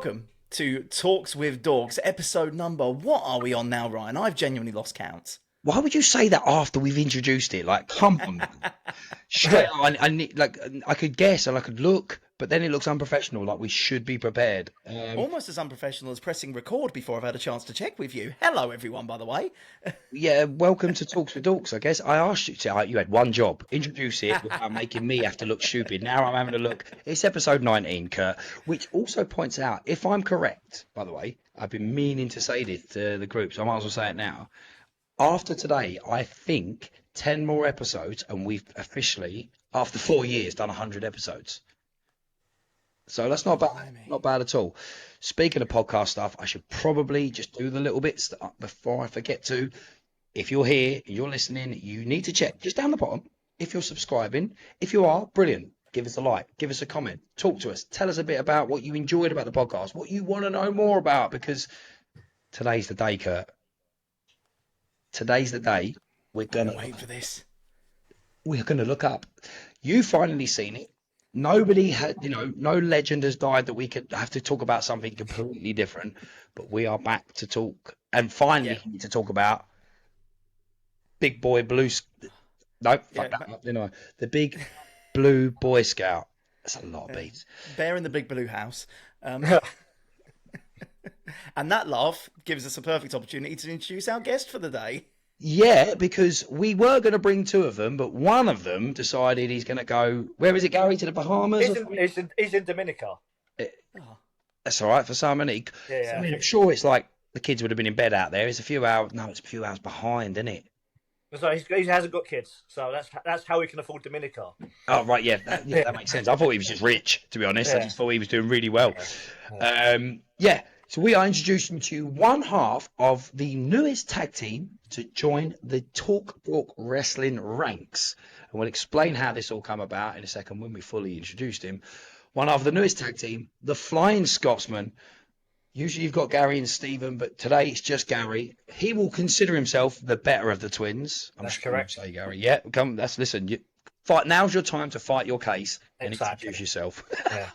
Welcome to Talks with Dorks, episode number. What are we on now, Ryan? I've genuinely lost count. Why would you say that after we've introduced it? Like, come on, man. Straight on, I need, like, I could guess and I could look, but then it looks unprofessional. Like we should be prepared. Almost as unprofessional as pressing record before I've had a chance to check with you. Hello, everyone, by the way. Yeah, welcome to Talks with Dorks. I guess I asked you to. You had one job: introduce it without making me have to look stupid. Now I'm having to look. It's episode 19, Kurt, which also points out, if I'm correct, by the way, I've been meaning to say this to the group, so I might as well say it now. After today, I think 10 more episodes, and we've officially, after 4 years, done 100 episodes. So that's not bad, not bad at all. Speaking of podcast stuff, I should probably just do the little bits before I forget to. If you're here, you're listening, you need to check just down the bottom if you're subscribing. If you are, brilliant. Give us a like, give us a comment, talk to us, tell us a bit about what you enjoyed about the podcast, what you want to know more about, because today's the day, Kurt. Today's the day we're gonna wait for this. We're gonna look up. You finally seen it. Nobody had, no legend has died that we could have to talk about something completely different. But we are back to talk and finally to talk about Big Boy Blue. No, fuck that up, didn't I? The Big Blue Boy Scout. That's a lot of beats. Bear in the Big Blue House. And that laugh gives us a perfect opportunity to introduce our guest for the day. Yeah, because we were going to bring two of them, but one of them decided he's going to go. Where is it, Gary? To the Bahamas? He's in Dominica. That's all right for some, isn't he? Yeah. I mean, I'm sure it's like the kids would have been in bed out there. It's a few hours. No, it's a few hours behind, isn't it? So he hasn't got kids, so that's how he can afford Dominica. Oh right, yeah, that makes sense. I thought he was just rich, to be honest. I just thought he was doing really well. So we are introducing to you one half of the newest tag team to join the TalkDork wrestling ranks. And we'll explain how this all come about in a second when we fully introduced him. One half of the newest tag team, the Flying Scotsmen. Usually you've got Gary and Stephen, but today it's just Gary. He will consider himself the better of the twins. That's correct. Say, Gary. Yeah, come. Fight. Now's your time to fight your case and introduce yourself. Yeah.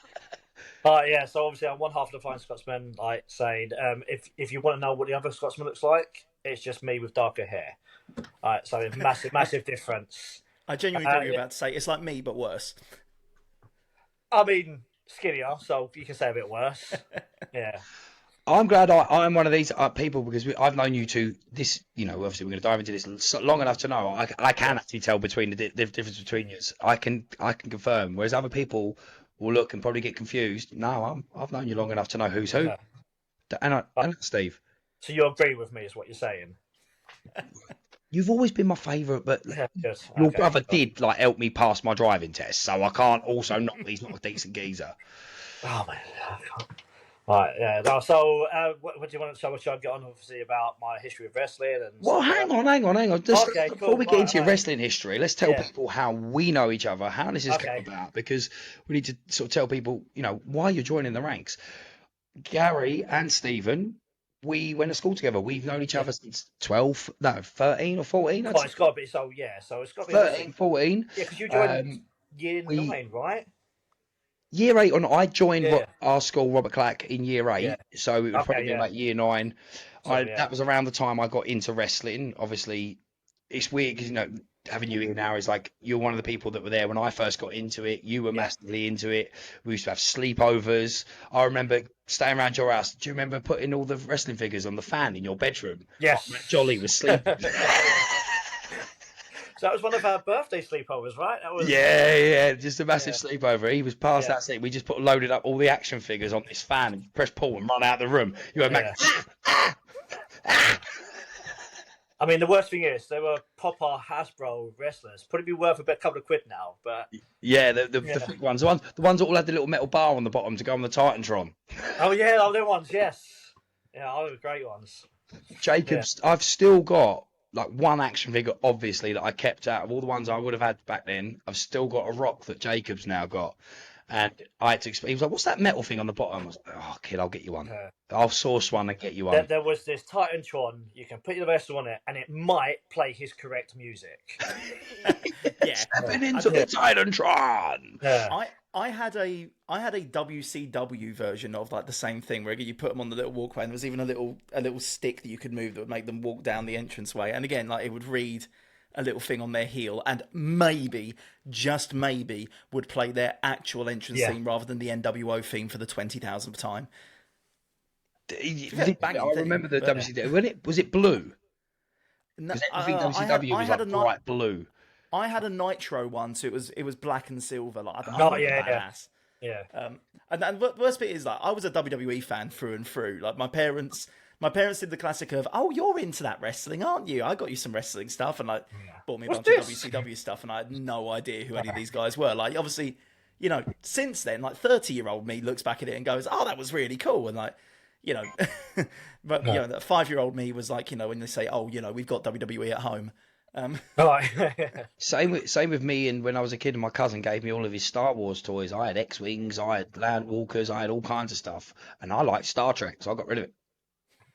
So obviously I'm one half of the Flying Scotsmen, like saying, if you want to know what the other Scotsman looks like, it's just me with darker hair. So massive difference. I genuinely thought you were about to say it's like me but worse. I mean, skinnier, so you can say a bit worse. Yeah. I'm glad I'm one of these people because I've known you two. This, obviously we're going to dive into this long enough to know I can actually tell between the difference between you. I can confirm. Whereas other people will look and probably get confused. No, I've known you long enough to know who's who. Yeah. And Steve. So you agree with me, is what you're saying? You've always been my favourite, but your brother did help me pass my driving test, so I can't also not. He's not a decent geezer. Oh man. Right, yeah. So, what do you want to show? Shall I get on, obviously, about my history of wrestling? Well, hang on. Before we get into your wrestling history, let's tell people how we know each other, how this has come about, because we need to sort of tell people, why you're joining the ranks. Gary and Stephen, we went to school together. We've known each other since 13 or 14. It's got to be, so it's got to be 13, 14. Yeah, because you joined year 9, right? Year 8 on, I joined our school, Robert Clack, in year 8, so it was probably about year 9. That was around the time I got into wrestling. Obviously, it's weird because, having you here now is like, you're one of the people that were there when I first got into it. You were massively into it. We used to have sleepovers. I remember staying around your house. Do you remember putting all the wrestling figures on the fan in your bedroom? Yes. Matt Jolly was sleeping. So that was one of our birthday sleepovers, right? That was... Yeah, just a massive sleepover. He was past that sleep. We just loaded up all the action figures on this fan and press pull and run out of the room. You had I mean, the worst thing is they were proper Hasbro wrestlers. Probably be worth a couple of quid now, but the thick ones, the ones that all had the little metal bar on the bottom to go on the Titantron. Oh yeah, them ones, yes. Yeah, they were great ones. Jacobs, I've still got one action figure, obviously, that I kept out of all the ones I would have had back then. I've still got a Rock that Jacob's now got. And I had to explain. He was like, "What's that metal thing on the bottom?" I was like, "Oh, kid, I'll get you one. Yeah. I'll source one and get you one." There was this Titantron. You can put your vessel on it, and it might play his correct music. Stepping into the Titantron. Yeah. I had a WCW version of like the same thing where you put them on the little walkway, and there was even a little stick that you could move that would make them walk down the entranceway. And again, like it would read a little thing on their heel, and maybe, just maybe, would play their actual entrance theme rather than the NWO theme for the 20,000th time. I remember the WCW. Was it blue? No, everything WCW was like bright blue. I had a Nitro one, so it was black and silver. Like, badass. Yeah. And the worst bit is like I was a WWE fan through and through. Like my parents did the classic of, "Oh, you're into that wrestling, aren't you? I got you some wrestling stuff," and like bought me a bunch of WCW stuff, and I had no idea who any of these guys were. Like obviously, you know, since then, like 30-year-old me looks back at it and goes, "Oh, that was really cool," and like. You know, but you know, that 5-year-old me was like, you know, when they say, "Oh, you know, we've got WWE at home." Same with me. And when I was a kid, and my cousin gave me all of his Star Wars toys. I had X-wings, I had Land Walkers, I had all kinds of stuff, and I liked Star Trek, so I got rid of it.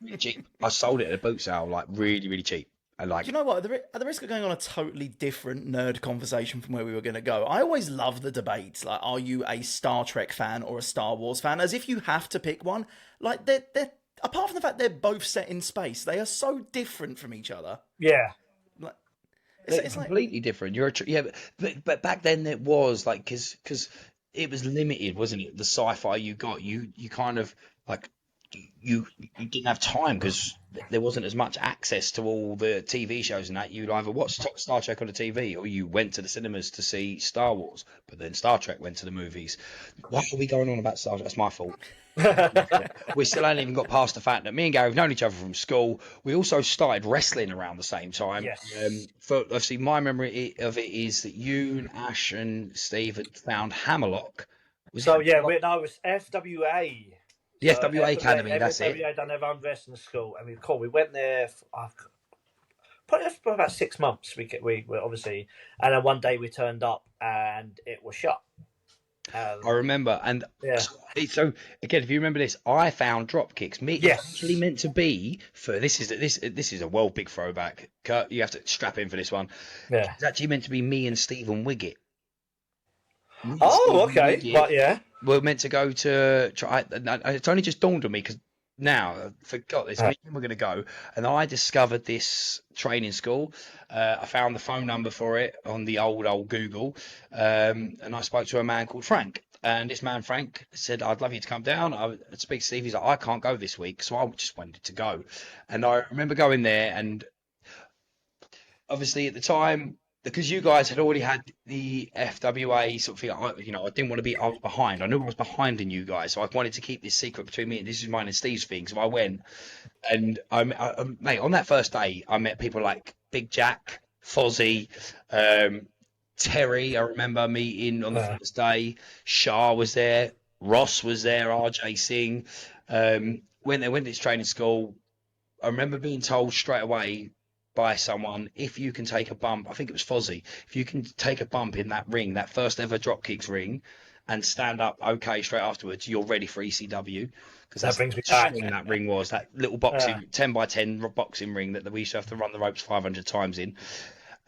Really cheap. I sold it at a boot sale, like really, really cheap. Do you know what? At the risk of going on a totally different nerd conversation from where we were going to go, I always love the debates. Like, are you a Star Trek fan or a Star Wars fan? As if you have to pick one. Like, they're apart from the fact they're both set in space, they are so different from each other. Yeah. Like, it's completely different. But back then it was like because it was limited, wasn't it? The sci-fi you got, you kind of like. You didn't have time because there wasn't as much access to all the TV shows and that. You'd either watch Star Trek on the TV or you went to the cinemas to see Star Wars. But then Star Trek went to the movies. Why are we going on about Star Trek? That's my fault. We still haven't even got past the fact that me and Gary have known each other from school. We also started wrestling around the same time. Yes. Obviously, my memory of it is that you and Ash and Steve had found Hammerlock. It was FWA. The FWA Academy, that's it. FWA done their own wrestling school, and we went there probably for about 6 months. We were obviously, and then one day we turned up and it was shut. I remember, and so again, if you remember this, I found drop kicks. It's actually meant to be for this is a well big throwback. Kurt, you have to strap in for this one. Yeah, it's actually meant to be me and Stephen Wiggett. Okay, but we're meant to go to try. It's only just dawned on me because now I forgot this. We're going to go, and I discovered this training school. I found the phone number for it on the old Google, and I spoke to a man called Frank. And this man Frank said, "I'd love you to come down." I'd speak to Steve. He's like, "I can't go this week," so I just wanted to go. And I remember going there, and obviously at the time, because you guys had already had the FWA sort of thing, I didn't want to be. I was behind. I knew I was behind in you guys, so I wanted to keep this secret between me. And this is mine and Steve's thing. So I went, and mate, on that first day, I met people like Big Jack, Fozzie, Terry. I remember meeting on the first day. Shah was there. Ross was there. RJ Singh. When they went to this training school, I remember being told straight away by someone, if you can take a bump, I think it was Fozzie, if you can take a bump in that ring, that first ever dropkicks ring, and stand up okay straight afterwards, you're ready for ECW. Because that brings me back. That ring was that little boxing 10 by 10 boxing ring that we used to have to run the ropes 500 times in.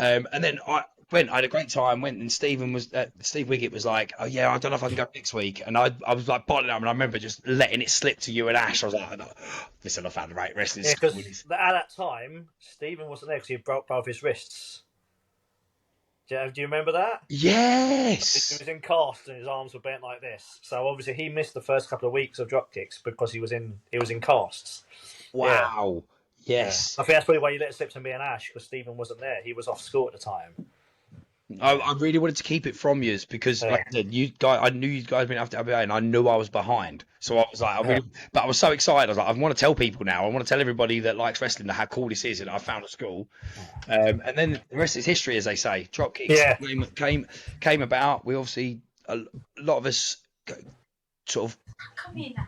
And then I had a great time. Went and Steve Wiggett was like, "Oh yeah, I don't know if I can go next week." And I was like bottling up, and I remember just letting it slip to you and Ash. I was like, "Listen, I found the right wrestling school." Because at that time, Stephen wasn't there because he broke both his wrists. Do you remember that? Yes. He was in cast and his arms were bent like this. So obviously he missed the first couple of weeks of drop kicks because he was in casts. Wow. Yeah. Yes. I think that's probably why you let it slip to me and Ash, because Stephen wasn't there. He was off school at the time. I really wanted to keep it from you because, like I said, I knew you guys been after WA, and I knew I was behind. So I was like, but I was so excited. I was like, I want to tell people now. I want to tell everybody that likes wrestling how cool this is, and I found a school. And then the rest is history, as they say. Dropkicks came about. We obviously a lot of us sort of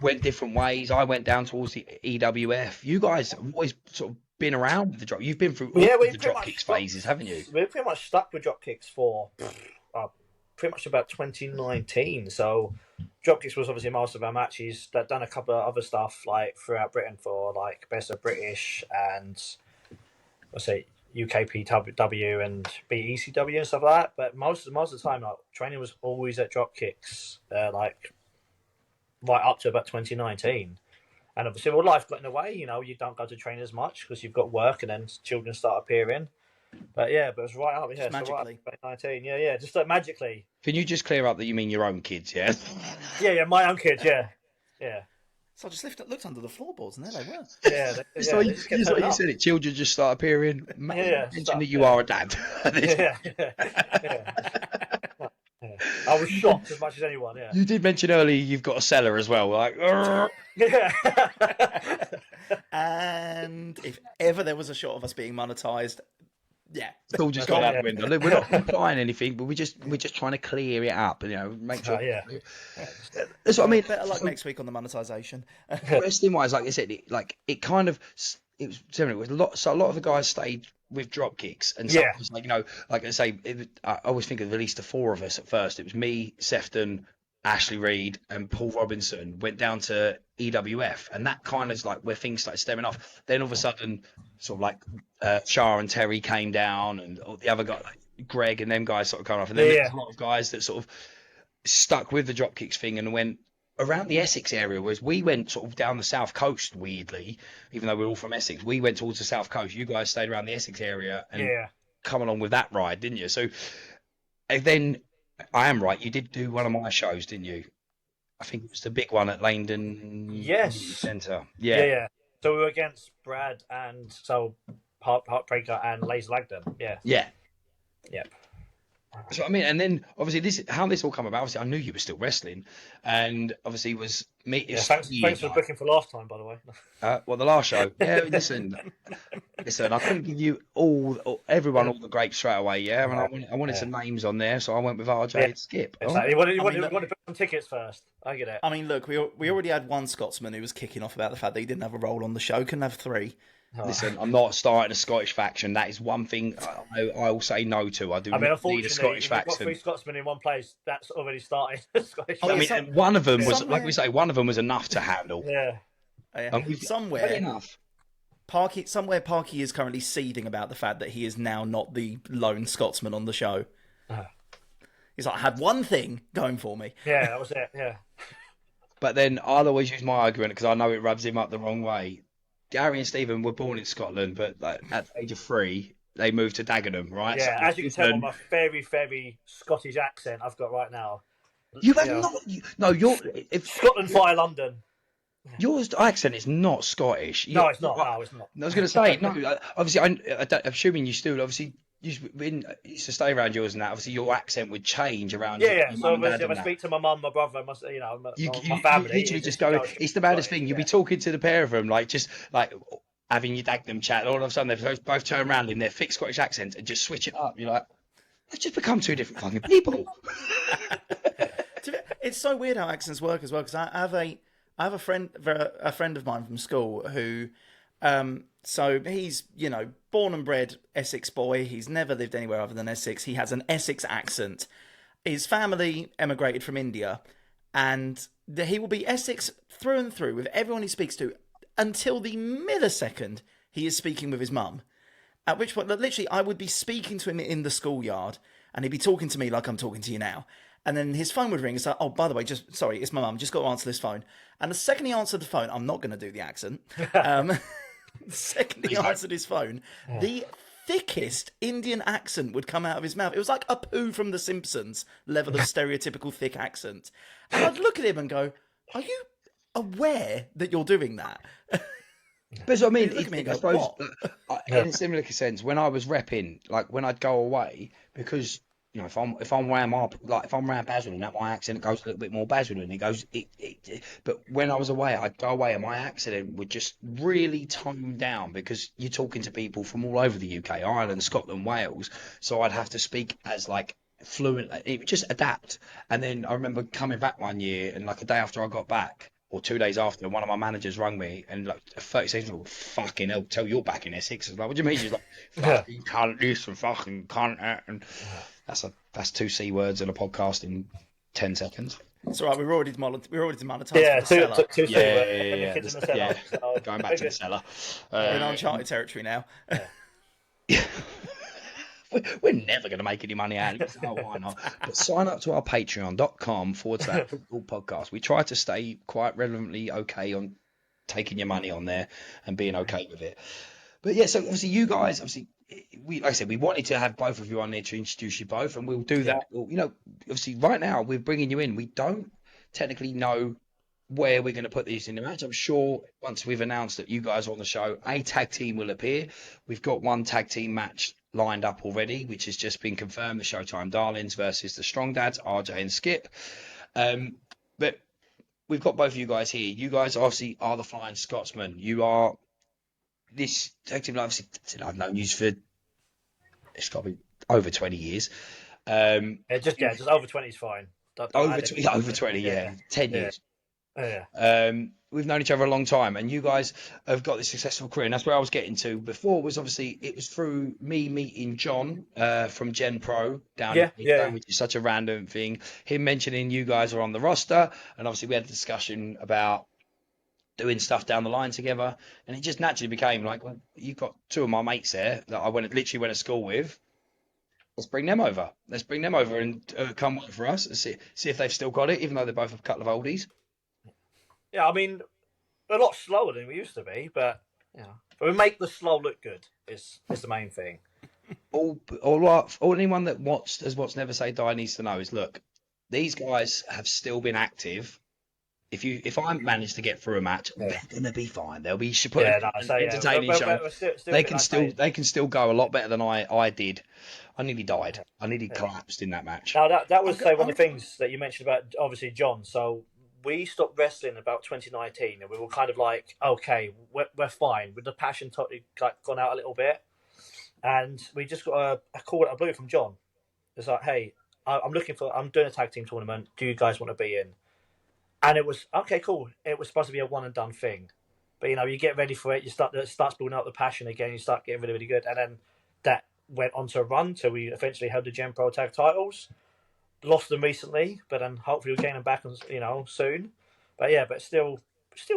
went different ways. I went down towards the EWF. You guys have always sort of been around with the drop. You've been through all the dropkicks phases, haven't you? We're pretty much stuck with dropkicks for pretty much about 2019. So Dropkicks was obviously most of our matches. They've done a couple of other stuff like throughout Britain for like Best of British and let's say UKPW and BECW and stuff like that. But most of the time, like training was always at Dropkicks, like right up to about 2019. And obviously, well, life got in the way. You know, you don't go to train as much because you've got work, and then children start appearing. But yeah, but it was right up, yeah, Just so right magically. up 2019. Yeah, just like magically. Can you just clear up that you mean your own kids, yeah? Yeah, my own kids, yeah. So I just looked under the floorboards, and there they were. Yeah, It's like, they just kept it's like turning you up. said it, children just start appearing. Mention that you are a dad. Yeah. I was shocked as much as anyone, yeah. You did mention earlier you've got a cellar as well. Like, Yeah. And if ever there was a shot of us being monetized, yeah, it's all just gone out the window. Look, we're not implying anything, but we're just trying to clear it up. You know, make sure. Yeah. That's what I mean. Better luck next week on the monetization. Wrestling wise, like I said, it kind of it was similar. It was a lot of the guys stayed with drop kicks, and some was like, you know, like I say, I always think of at least the four of us at first. It was me, Sefton, Ashley Reed, and Paul Robinson went down to EWF, and that kind of is like where things started stemming off. Then all of a sudden, sort of like Shah and Terry came down, and all the other guy, like Greg and them guys, sort of come off, and then there's a lot of guys that sort of stuck with the dropkicks thing and went around the Essex area, whereas we went sort of down the south coast, weirdly, even though we're all from Essex. We went towards the south coast. You guys stayed around the Essex area and come along with that ride, didn't you? So and then I am right, you did do one of my shows, didn't you? I think it was the big one at Langdon Centre. Yeah. So we were against Brad and so Heartbreaker and Laser Lagdon. Yeah. So I mean, and then obviously how this all come about. Obviously, I knew you were still wrestling, and obviously was me. Yeah, thanks for booking for last time, by the way. Well, the last show. Yeah, listen. I couldn't give you everyone all the grapes straight away. Yeah, and I wanted some names on there, so I went with RJ and Skip. Exactly. You wanted to put some tickets first. I get it. I mean, look, we already had one Scotsman who was kicking off about the fact that he didn't have a role on the show. Couldn't have three. Listen, I'm not starting a Scottish faction. That is one thing I will say no to. I not need a Scottish faction. Got three Scotsmen in one place. That's already started. Scottish and one of them was, like we say, one of them was enough to handle. Somewhere Parky is currently seething about the fact that he is now not the lone Scotsman on the show. He's like, I had one thing going for me. Yeah, that was it. Yeah. But then I'll always use my argument because I know it rubs him up the wrong way. Gary and Stephen were born in Scotland, but at the age of 3, they moved to Dagenham, right? Yeah, so as you can tell by my very, very Scottish accent I've got right now. You have not. Scotland via London. Your accent is not Scottish. No, it's not. No, it's not. I was going to say, no, obviously, I'm assuming you still, obviously, used to stay around yours and that, obviously your accent would change around. Yeah. So if I speak to my mum, my brother, my family, literally just go. It's the maddest thing. You'll be talking to the pair of them, just having your Dagenham chat, and all of a sudden they both turn around in their thick Scottish accents and just switch it up. You're like, they've just become two different fucking people. It's so weird how accents work as well, because I have a friend of mine from school who. So he's, born and bred Essex boy. He's never lived anywhere other than Essex. He has an Essex accent. His family emigrated from India, and he will be Essex through and through with everyone he speaks to until the millisecond he is speaking with his mum. At which point, literally, I would be speaking to him in the schoolyard, and he'd be talking to me like I'm talking to you now. And then his phone would ring and say, oh, by the way, sorry, it's my mum. Just got to answer this phone. And the second he answered the phone, I'm not going to do the accent. The second he answered his phone, the thickest Indian accent would come out of his mouth. It was like a poo from The Simpsons level of stereotypical thick accent. And I'd look at him and go, are you aware that you're doing that? But so, I mean, I suppose in a similar sense, when I was repping, when I'd go away, because if I'm around Basildon, that my accent goes a little bit more Basildon. It goes, but when I was away, I'd go away and my accent would just really tone down because you're talking to people from all over the UK, Ireland, Scotland, Wales. So I'd have to speak as fluent. It would just adapt. And then I remember coming back one year, and a day after I got back, or 2 days after, one of my managers rang me and like 30 seconds ago, fucking hell, tell you're back in Essex. I was like, what do you mean? She's like, fucking cunt this and fucking cunt that. And that's 2 C words in a podcast in 10 seconds. It's all right. We're already demonetized. Yeah, for the cellar. two Yeah. kids in the cellar. So, Going back to the cellar. We're in uncharted territory now. We're never going to make any money out of it. Oh, why not? But sign up to our patreon.com/podcast. We try to stay quite relevantly okay on taking your money on there and being okay with it. But yeah, so obviously you guys, like I said, we wanted to have both of you on there to introduce you both, and we'll do that. Well, obviously right now we're bringing you in. We don't technically know where we're going to put these in the match. I'm sure once we've announced that you guys are on the show, a tag team will appear. We've got one tag team match lined up already, which has just been confirmed: the Showtime Darlings versus the Strong Dads, RJ and Skip. But we've got both of you guys here. You guys obviously are the Flying Scotsmen. You are this tag team. Obviously, I've known you for it's got to be over 20 years. just over 20 is fine. Over 20, yeah. 10 years. We've known each other a long time, and you guys have got this successful career, and that's where I was getting to before. Was obviously it was through me meeting John from Gen Pro down which is such a random thing. Him mentioning you guys are on the roster, and obviously we had a discussion about doing stuff down the line together, and it just naturally became like, well, you've got 2 of my mates there that I literally went to school with. Let's bring them over. And come work for us and see if they've still got it, even though they're both a couple of oldies. Yeah, I mean, a lot slower than we used to be, but but we make the slow look good. Is the main thing. All anyone that has watched Never Say Die needs to know is, look, these guys have still been active. If I manage to get through a match, they're gonna be fine. They'll be entertaining show. They can still go a lot better than I did. I nearly died. I nearly collapsed in that match. Now that was one of the things that you mentioned about obviously John. So we stopped wrestling about 2019, and we were kind of like, okay, we're fine. With the passion totally gone out a little bit, and we just got a call out of blue from John. It's like, hey, I'm doing a tag team tournament. Do you guys want to be in? And it was okay, cool. It was supposed to be a one and done thing, but you get ready for it. It starts building up the passion again. You start getting really, really good, and then that went on to a run. So we eventually held the Gen Pro tag titles. Lost them recently, but then hopefully we'll gain them back, soon. But yeah, but still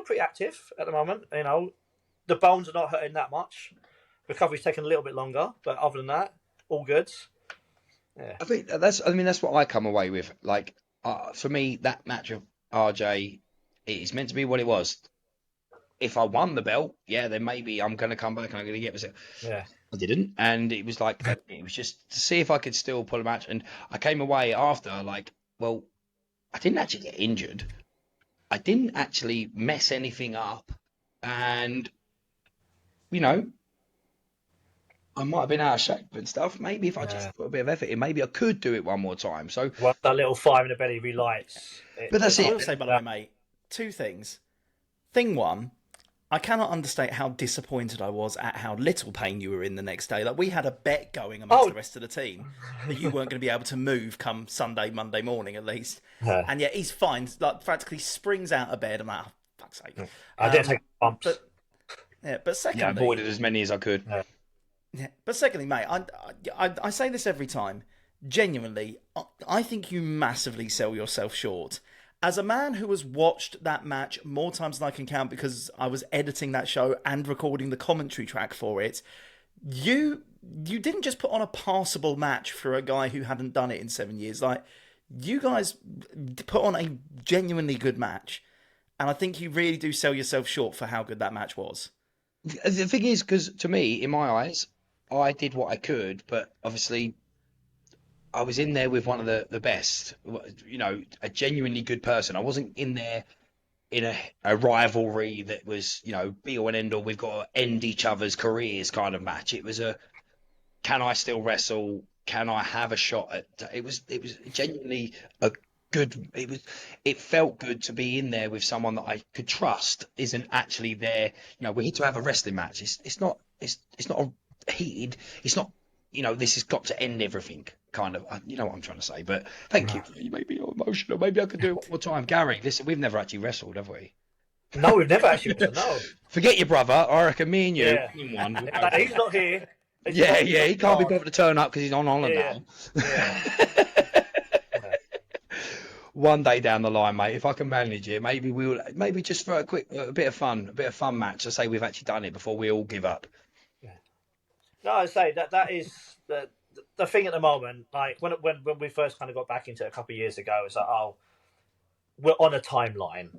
pretty active at the moment. The bones are not hurting that much. Recovery's taken a little bit longer, but other than that, all good. Yeah, I think that's what I come away with. Like for me, that match of RJ, it is meant to be what it was. If I won the belt, then maybe I'm going to come back and I'm going to get myself. Yeah. I didn't, and it was like it was just to see if I could still pull a match. And I came away after like, well, I didn't actually get injured. I didn't actually mess anything up, and I might have been out of shape and stuff. Maybe if I just put a bit of effort in, maybe I could do it one more time. So once that little fire in the belly relights. But that's it. I will say, by the way, mate, 2 things. Thing 1, I cannot understate how disappointed I was at how little pain you were in the next day. Like, we had a bet going amongst the rest of the team that you weren't going to be able to move come Sunday, Monday morning at least. And yet he's fine. Like, practically springs out of bed. I'm like, oh, fuck's sake. I didn't take bumps. But secondly... I avoided as many as I could. Yeah, but secondly, mate, I say this every time. Genuinely, I think you massively sell yourself short. As a man who has watched that match more times than I can count because I was editing that show and recording the commentary track for it, you didn't just put on a passable match for a guy who hadn't done it in 7 years. Like, you guys put on a genuinely good match, and I think you really do sell yourself short for how good that match was. The thing is, because to me, in my eyes, I did what I could, but obviously I was in there with one of the best, a genuinely good person. I wasn't in there in a rivalry that was, be all and end all. We've got to end each other's careers kind of match. It was can I still wrestle? Can I have a shot at? It was genuinely a good. It felt good to be in there with someone that I could trust. Isn't actually there. We're here to have a wrestling match. It's not heated. It's not. This has got to end everything. Kind of, you know what I'm trying to say. But thank you. You made me all emotional. Maybe I could do it one more time. Gary, listen, we've never actually wrestled, have we? No, we've never actually wrestled. No. Forget your brother. I reckon me and you Yeah. in one. We'll go Like, for he's it. not here. Yeah, he can't be bothered to turn up because he's on holiday. Yeah. One day down the line, mate, if I can manage it, maybe just for a bit of fun match. I say we've actually done it before we all give up. No, I say that is the thing at the moment. Like when we first kind of got back into it a couple of years ago, it's like, oh, we're on a timeline,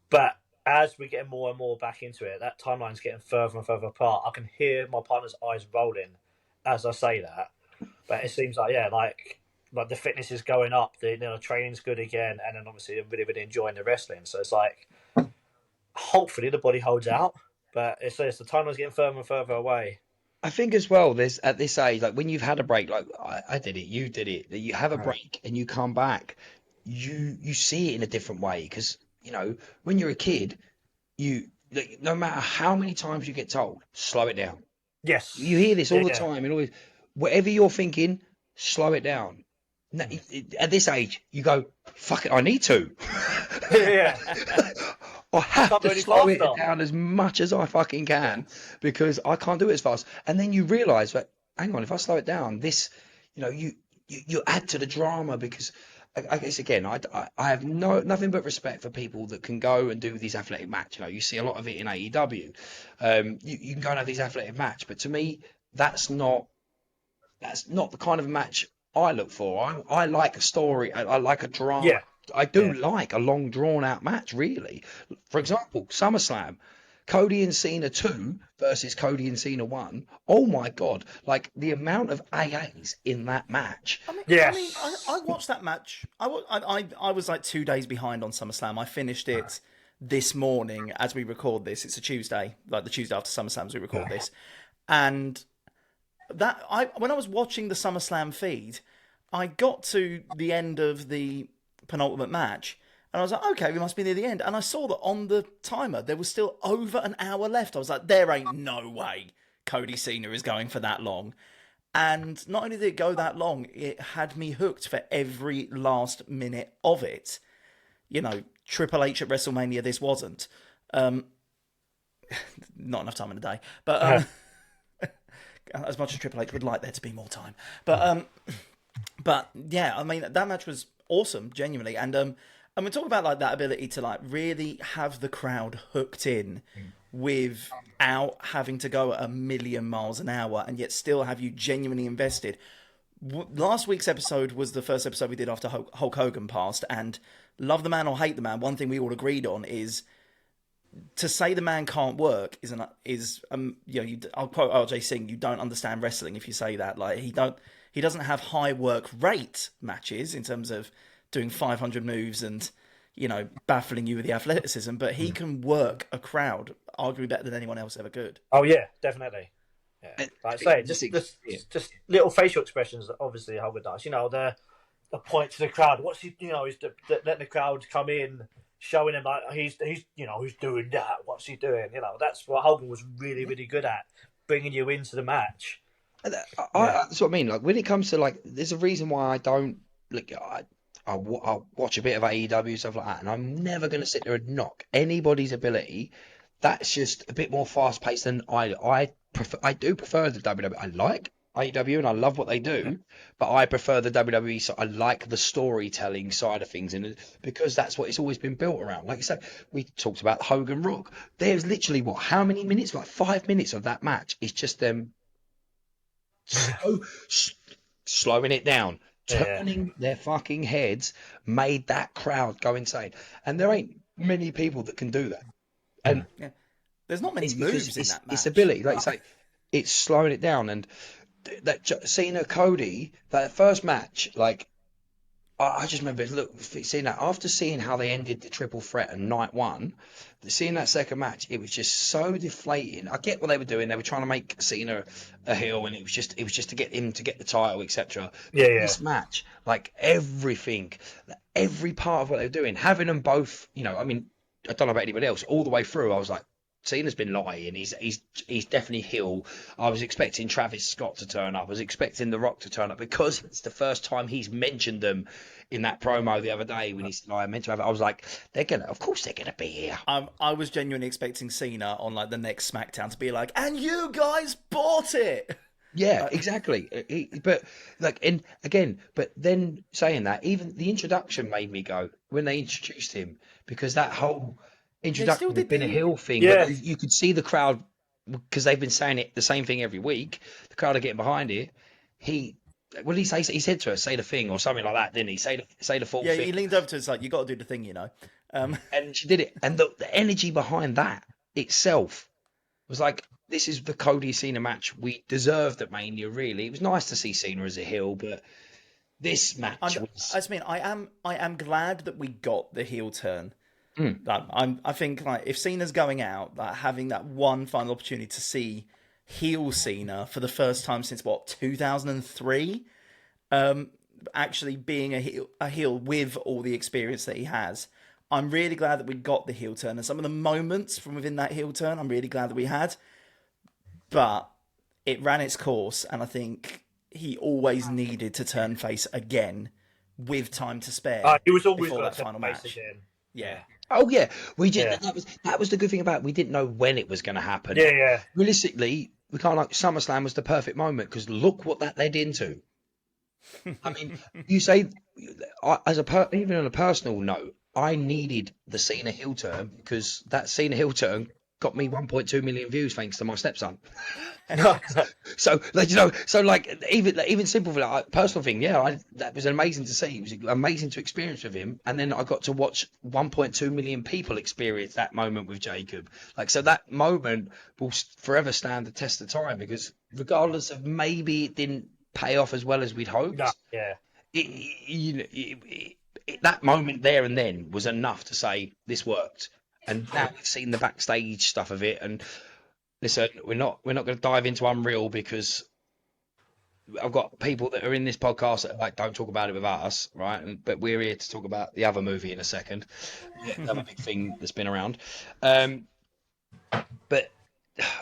but as we're getting more and more back into it, that timeline's getting further and further apart. I can hear my partner's eyes rolling as I say that, but it seems like like the fitness is going up, the training's good again, and then obviously I'm really really enjoying the wrestling. So it's like hopefully the body holds out, but it's the timeline's getting further and further away. I think as well, there's at this age, like when you've had a break, like I did it, you did it, that you have a break and you come back, you see it in a different way because when you're a kid, like, no matter how many times you get told, slow it down. Yes, You hear this all the time, and always, whatever you're thinking, slow it down. At this age, you go, fuck it, I need to. Yeah. I have Can't to go any slow it faster. down as much as I fucking can because I can't do it as fast. And then you realise that, hang on, if I slow it down, this, you add to the drama because I guess again, I have nothing but respect for people that can go and do these athletic match. You see a lot of it in AEW. You can go and have these athletic match, but to me, that's not the kind of match I look for. I like a story. I like a drama. Yeah. I do like a long, drawn-out match, really. For example, SummerSlam, Cody and Cena 2 versus Cody and Cena 1. Oh my God! Like the amount of AAs in that match. I watched that match. I was like 2 days behind on SummerSlam. I finished it this morning as we record this. It's a Tuesday, like the Tuesday after SummerSlam as we record this. And when I was watching the SummerSlam feed, I got to the end of the penultimate match, and I was like, okay, we must be near the end. And I saw that on the timer there was still over an hour left. I was like, there ain't no way Cody Cena is going for that long. And not only did it go that long, it had me hooked for every last minute of it. Triple H at WrestleMania, this wasn't. Not enough time in the day, but as much as Triple H would like there to be more time. But yeah, I mean that match was awesome, genuinely, and we talk about like that ability to like really have the crowd hooked in without having to go at 1,000,000 miles an hour, and yet still have you genuinely invested. Last week's episode was the first episode we did after Hulk Hogan passed, and love the man or hate the man, one thing we all agreed on is to say the man can't work I'll quote RJ Singh, you don't understand wrestling if you say that. Like he doesn't have high work rate matches in terms of doing 500 moves and baffling you with the athleticism, but he can work a crowd arguably better than anyone else ever could. Oh yeah, definitely. Yeah. Like I say, just little facial expressions that obviously Hogan does. The point to the crowd. What's he? He's letting the crowd come in, showing him like he's doing that. What's he doing? That's what Hogan was really really good at, bringing you into the match. That's what I mean. Like when it comes to like, there's a reason why I don't like. I'll watch a bit of AEW stuff like that, and I'm never going to sit there and knock anybody's ability. That's just a bit more fast paced than I prefer. I do prefer the WWE. I like AEW and I love what they do, but I prefer the WWE. So I like the storytelling side of things, and because that's what it's always been built around. Like I said, we talked about Hogan Rock. There's literally how many minutes? Like 5 minutes of that match is just them slowing it down. Turning their fucking heads made that crowd go insane, and there ain't many people that can do that. And there's not many moves in that match. It's ability, like you say, it's slowing it down. And that Cena Cody, that first match, like I just remember seeing that after seeing how they ended the triple threat and night one, seeing that second match, it was just so deflating. I get what they were doing; they were trying to make Cena a heel, and it was just to get him to get the title, etc. This match, like everything, every part of what they were doing, having them both, I mean, I don't know about anybody else, all the way through, I was like, Cena's been lying. He's definitely heel. I was expecting Travis Scott to turn up. I was expecting The Rock to turn up because it's the first time he's mentioned them in that promo the other day when he's like, I meant to have it. I was like, of course they're gonna be here. I was genuinely expecting Cena on like the next SmackDown to be like, and you guys bought it. Yeah, exactly. But like, and again, but then saying that, even the introduction made me go when they introduced him, because that whole introduction had been a heel thing. Yeah. But you could see the crowd, because they've been saying it the same thing every week. The crowd are getting behind it. What did he say? He said to her, "Say the thing" or something like that, didn't he? Say the full Yeah, thing. he leaned over to us like, you got to do the thing, you know. And she did it, and the energy behind that itself was like, this is the Cody Cena match we deserved at Mania. Really, it was nice to see Cena as a heel, but this match was. I mean, I am glad that we got the heel turn. I think like if Cena's going out, like having that one final opportunity to see heel Cena for the first time since what 2003, actually being a heel with all the experience that he has. I'm really glad that we got the heel turn, and some of the moments from within that heel turn, I'm really glad that we had. But it ran its course, and I think he always needed to turn face again with time to spare. He was always before going that to final turn face match. again. Yeah. Oh yeah, we did. Yeah. That was the good thing about it. We didn't know when it was going to happen. Yeah. Realistically, we can't like SummerSlam was the perfect moment because look what that led into. I mean, you say even on a personal note, I needed the Cena heel turn because that Cena heel turn got me 1.2 million views thanks to my stepson. So like even simple for like personal thing, that was amazing to see. It was amazing to experience with him, and then I got to watch 1.2 million people experience that moment with Jacob. Like, so that moment will forever stand the test of time because regardless of maybe it didn't pay off as well as we'd hoped. No, yeah. That moment there and then was enough to say this worked. And now we've seen the backstage stuff of it, and listen, we're not going to dive into Unreal because I've got people that are in this podcast that like don't talk about it without us, right? But we're here to talk about the other movie in a second, another big thing that's been around. But I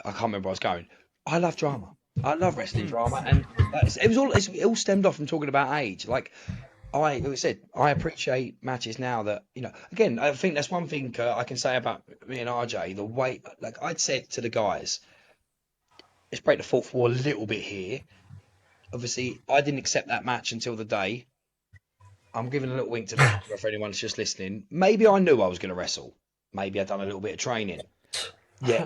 can't remember where I was going. I love drama. I love wrestling drama, and it all stemmed off from talking about age. Like like I said, I appreciate matches now that, again, I think that's one thing I can say about me and RJ. The way, like I'd said to the guys, let's break the fourth wall a little bit here. Obviously, I didn't accept that match until the day. I'm giving a little wink to the camera for anyone that's just listening. Maybe I knew I was going to wrestle. Maybe I'd done a little bit of training. Yeah.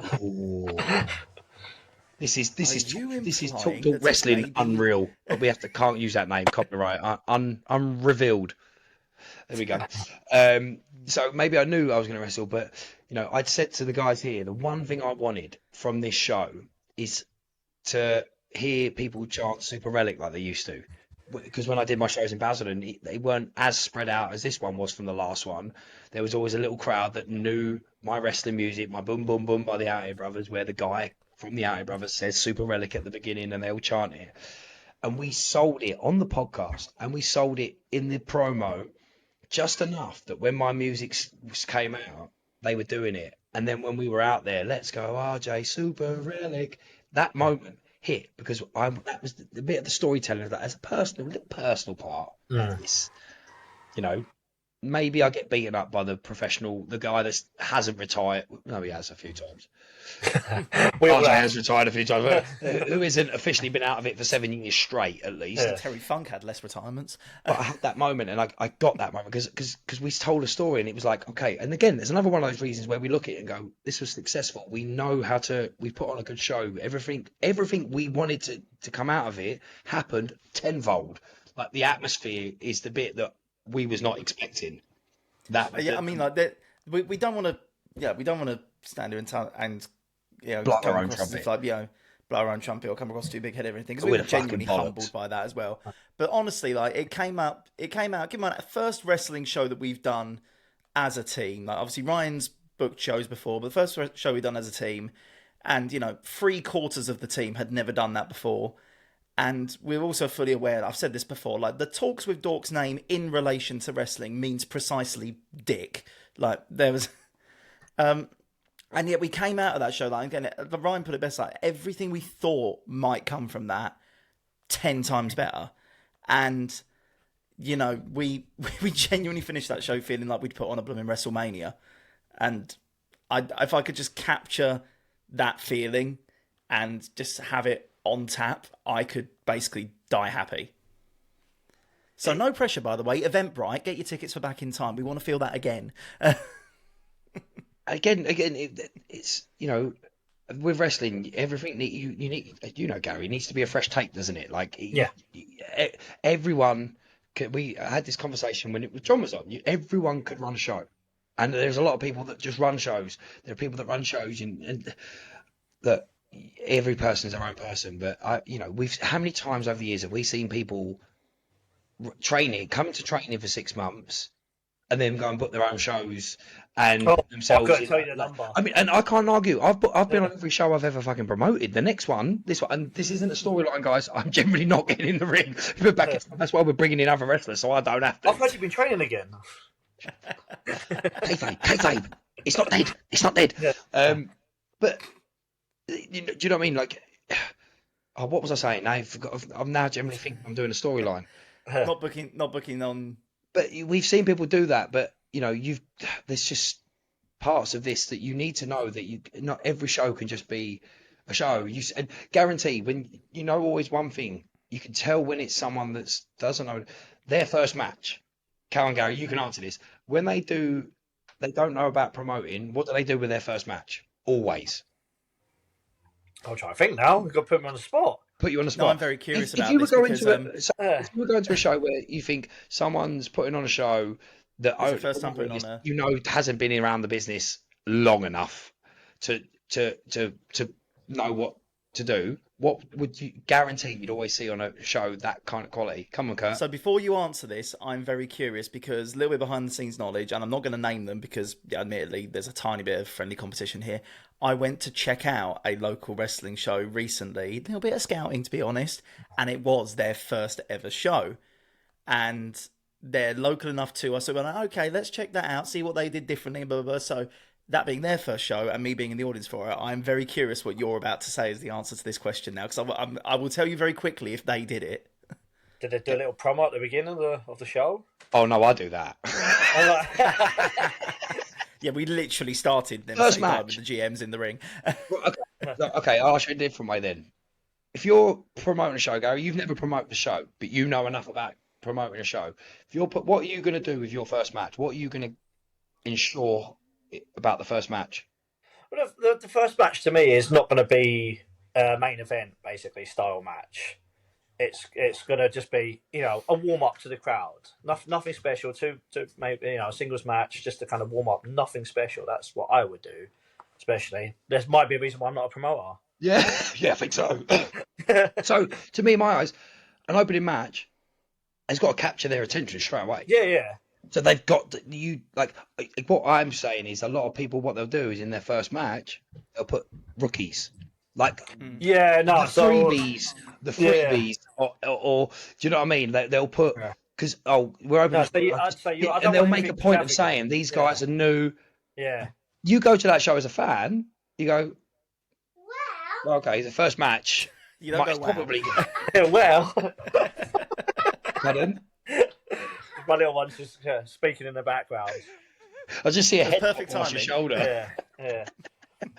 This is TalkDork Wrestling maybe... Unreal, but we can't use that name, copyright, unrevealed. There we go. So maybe I knew I was going to wrestle, but I'd said to the guys here, the one thing I wanted from this show is to hear people chant Super Relic like they used to. Because when I did my shows in Basildon, they weren't as spread out as this one was from the last one. There was always a little crowd that knew my wrestling music, my Boom Boom Boom by the Out Here Brothers, where the guy from the Out Here Brothers says Super Relic at the beginning and they all chant it. And we sold it on the podcast and we sold it in the promo just enough that when my music came out, they were doing it. And then when we were out there, let's go RJ, Super Relic, that moment hit because that was the bit of the storytelling of that as a little personal part of this. Maybe I get beaten up by the guy that hasn't retired. No, he has a few times. RJ has retired a few times, who isn't officially been out of it for 7 years straight, at least. Yeah. Terry Funk had less retirements. But I had that moment, and I got that moment because we told a story, and it was like, okay. And again, there's another one of those reasons where we look at it and go, this was successful. We know we put on a good show. Everything we wanted to come out of it happened tenfold. Like the atmosphere is the bit that we was not expecting. I mean, like that. We don't want to stand here and blow our own trumpet. Blow our own trumpet or come across too big head everything because we were genuinely humbled by that as well. But honestly, like it came out. Given our first wrestling show that we've done as a team. Like obviously Ryan's booked shows before, but the first show we've done as a team, and 3/4 of the team had never done that before. And we're also fully aware, I've said this before, like the Talks with Dorks name in relation to wrestling means precisely dick. Like there was, And yet we came out of that show, like, again, Ryan put it best, like, everything we thought might come from that 10 times better. And, you know, we genuinely finished that show feeling like we'd put on a blooming WrestleMania. And if I could just capture that feeling and just have it on tap, I could basically die happy. So no pressure, by the way. Eventbrite, get your tickets for Back in Time. We want to feel that again. Again, it's, you know, with wrestling, everything you need, you know, Gary, it needs to be a fresh take, doesn't it? Like, everyone we had this conversation when John was on. Everyone could run a show, and there's a lot of people that just run shows. There are people that run shows, and that every person is their own person. But you know, how many times over the years have we seen people coming to training for 6 months, and then go and book their own shows and themselves. I've got to tell you the number. I mean, and I can't argue. I've been on every show I've ever fucking promoted. The next one, this one, and this isn't a storyline, guys. I'm generally not getting in the ring. But that's why we're bringing in other wrestlers, so I don't have to. I've heard you've been training again. Kayfabe. It's not dead. It's not dead. Yeah. But do you know what I mean? Like, what was I saying? I'm now generally thinking I'm doing a storyline. Not booking on. But we've seen people do that. But you know, there's just parts of this that you need to know that not every show can just be a show. And guarantee when you know always one thing, you can tell when it's someone that doesn't know their first match. Cal and Gary, you can answer this. When they don't know about promoting. What do they do with their first match? Always. I'll try to think now. We've got to put me on the spot. Put you on the spot. No, I'm very curious about if you this were because if you were going to a show where you think someone's putting on a show that it's the first time putting on you know hasn't been around the business long enough to know what to do, what would you guarantee you'd always see on a show that kind of quality? Come on, Kurt. So before you answer this, I'm very curious because a little bit behind the scenes knowledge, and I'm not going to name them because, admittedly, there's a tiny bit of friendly competition here. I went to check out a local wrestling show recently, a little bit of scouting to be honest, and it was their first ever show. And they're local enough to us, so we're like, okay, let's check that out, see what they did differently, blah, blah, blah. So that being their first show and me being in the audience for it, I'm very curious what you're about to say is the answer to this question now, because I will tell you very quickly if they did it. Did they do a little promo at the beginning of the show? Oh no, I do that. Yeah, we literally started them first match with the GMs in the ring. Okay, I'll ask you a different way then. If you're promoting a show, Gary, you've never promoted a show, but you know enough about promoting a show. What are you going to do with your first match? What are you going to ensure about the first match? Well, the first match to me is not going to be a main event, basically, style match. It's going to just be, you know, a warm up to the crowd. Nothing special. To maybe, you know, a singles match just to kind of warm up. Nothing special. That's what I would do. Especially, there might be a reason why I'm not a promoter. Yeah, I think so. So, to me, in my eyes, an opening match has got to capture their attention straight away. Yeah. So they've got like what I'm saying is a lot of people, what they'll do is in their first match they'll put rookies. Like freebies, or do you know what I mean? They'll put because we're open, and they'll make a point of saying these guys are new. Yeah, you go to that show as a fan, you go, well, okay, the first match. You don't go, probably well. Pardon? My little one's just speaking in the background. I just see a head perfect across your shoulder.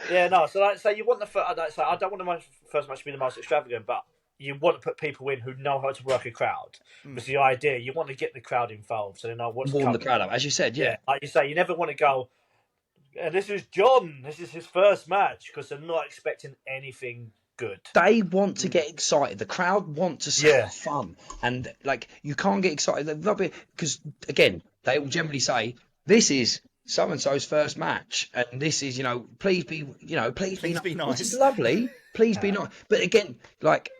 Yeah, no. So, like, say you want the first. I don't want the first match to be the most extravagant, but you want to put people in who know how to work a crowd. Because the idea, you want to get the crowd involved, so they know what's warm coming. the crowd up, as you said. Yeah, like you say, you never want to go. This is John. This is his first match because they're not expecting anything good. They want to get excited. The crowd want to see fun, and like you can't get excited because again, they will generally say this is so and so's first match, and this is please be be nice. Which is lovely. Please be nice. But again, like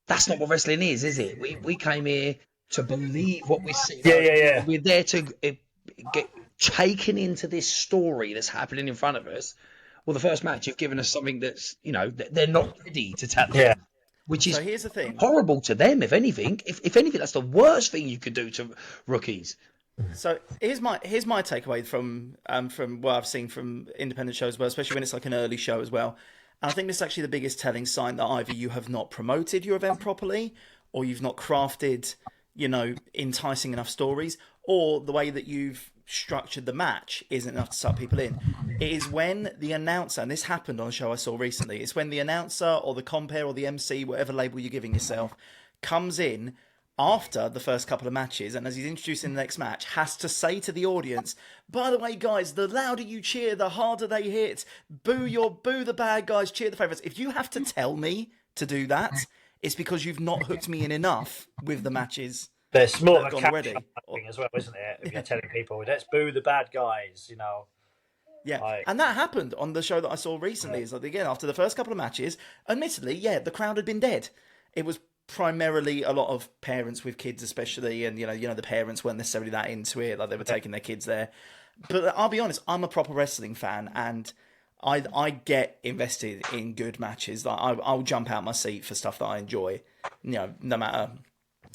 that's not what wrestling is it? We came here to believe what we see. Yeah. We're there to get taken into this story that's happening in front of us. Well, the first match, you've given us something that's, they're not ready to tap them, which is here's the thing. Horrible to them, if anything. If anything, that's the worst thing you could do to rookies. So here's my takeaway from what I've seen from independent shows, well, especially when it's like an early show as well. And I think this is actually the biggest telling sign that either you have not promoted your event properly, or you've not crafted, enticing enough stories, or the way that you've structured the match isn't enough to suck people in. It is when the announcer, and this happened on a show I saw recently, it's when the announcer or the compere or the MC, whatever label you're giving yourself, comes in after the first couple of matches, and as he's introducing the next match, has to say to the audience, by the way, guys, the louder you cheer, the harder they hit. Boo the bad guys, cheer the favourites. If you have to tell me to do that, it's because you've not hooked me in enough with the matches. There's more of a already thing as well, isn't it? If you're telling people, let's boo the bad guys, Yeah, and that happened on the show that I saw recently. It's like, again, after the first couple of matches, admittedly, the crowd had been dead. It was primarily a lot of parents with kids, especially, and the parents weren't necessarily that into it, like they were taking their kids there. But I'll be honest, I'm a proper wrestling fan, and I get invested in good matches. Like I'll jump out my seat for stuff that I enjoy, no matter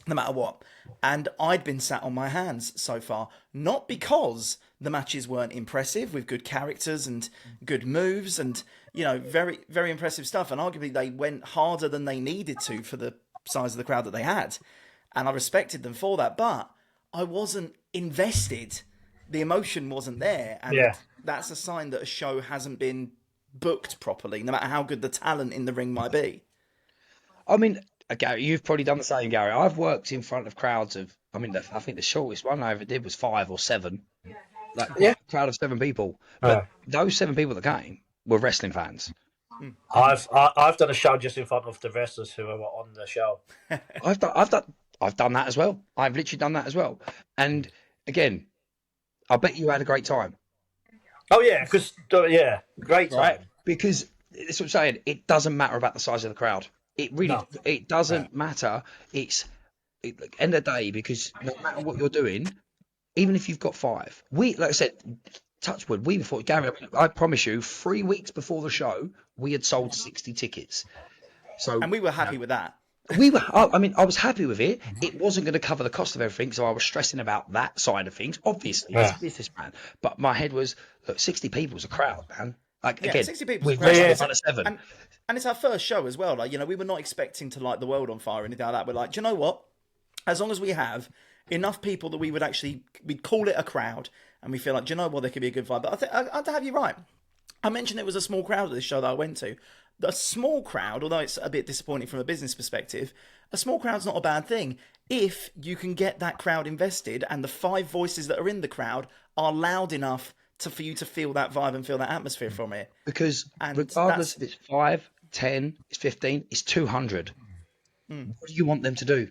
what. And I'd been sat on my hands so far, not because the matches weren't impressive with good characters and good moves and very, very impressive stuff, and arguably they went harder than they needed to for the size of the crowd that they had, and I respected them for that, but I wasn't invested. The emotion wasn't there, and that's a sign that a show hasn't been booked properly, no matter how good the talent in the ring might be. I mean, Gary, you've probably done the same, Gary. I've worked in front of crowds of, I think the shortest one I ever did was 5 or 7, a crowd of 7 people, but those 7 people that came were wrestling fans. I've done a show just in front of the wrestlers who were on the show. I've done that as well. I've literally done that as well. And again, I bet you had a great time. Oh yeah, great time. Right? Because that's what I'm saying. It doesn't matter about the size of the crowd. It really, it doesn't matter. End of the day, because no matter what you're doing, even if you've got 5, like I said, touch wood, we thought, Gary, I promise you, 3 weeks before the show, we had sold 60 tickets. And we were happy with that. I was happy with it. It wasn't going to cover the cost of everything, so I was stressing about that side of things. Obviously, as a businessman, but my head was, look, 60 people's a crowd, man. Like again, 60 people. We've reached under 7, and it's our first show as well. Like we were not expecting to light the world on fire or anything like that. We're like, do you know what? As long as we have enough people that we'd call it a crowd, and we feel like, do you know what, there could be a good vibe. But I think I'd have you right. I mentioned it was a small crowd at this show that I went to. A small crowd, although it's a bit disappointing from a business perspective, a small crowd's not a bad thing if you can get that crowd invested and the 5 voices that are in the crowd are loud enough for you to feel that vibe and feel that atmosphere from it. Because regardless if it's 5, 10, it's 15, it's 200. What do you want them to do?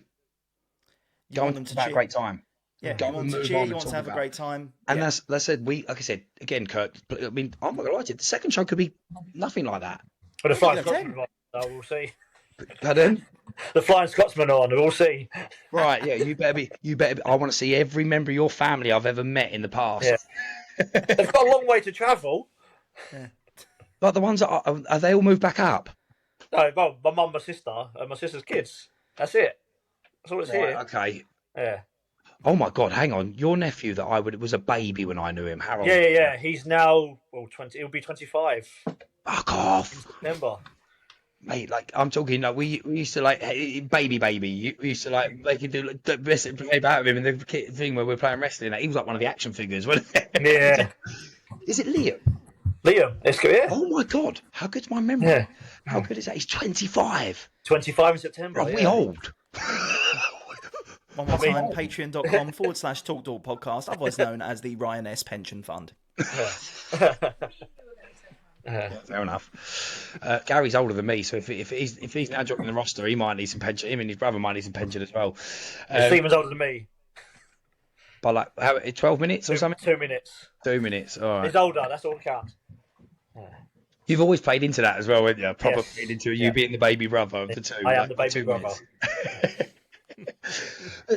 You want them to have a great time. Yeah, you want to cheer, you want to have a great time. And that's said, like I said, again, Kurt, I mean, I'm not going to lie to you, the second show could be nothing like that. But the Flying Scotsman on, so we'll see. Pardon? The Flying Scotsman on, we'll see. Right, yeah, you better be, I want to see every member of your family I've ever met in the past. Yeah. They've got a long way to travel. Yeah. Like the ones that are they all moved back up? No, well, my mum, my sister, and my sister's kids. That's it. That's all it's here. Okay. Yeah. Oh my God! Hang on, your nephew that was a baby when I knew him, Harold. Yeah. He's now 20. He'll be 25. Fuck off. Remember, mate. Like I'm talking. Like we used to like baby. We used to like they could do like, the best play about him in the thing where we're playing wrestling. Like, he was like one of the action figures. Yeah. Is it Liam? Liam, it's good. Yeah. Oh my God! How good's my memory? Yeah. How good is that? He's 25. 25 in September. Are we old? One more time, patreon.com/TalkDork podcast, otherwise known as the Ryan S. Pension Fund. Yeah, fair enough. Gary's older than me, so if he's now joining the roster, he might need some pension. Him and his brother might need some pension as well. Stephen's older than me. By like 12 minutes or something? 2 minutes. 2 minutes, all right. He's older, that's all that counts. You've always played into that as well, haven't you? Proper played into you being the baby brother of the two. I am the baby brother.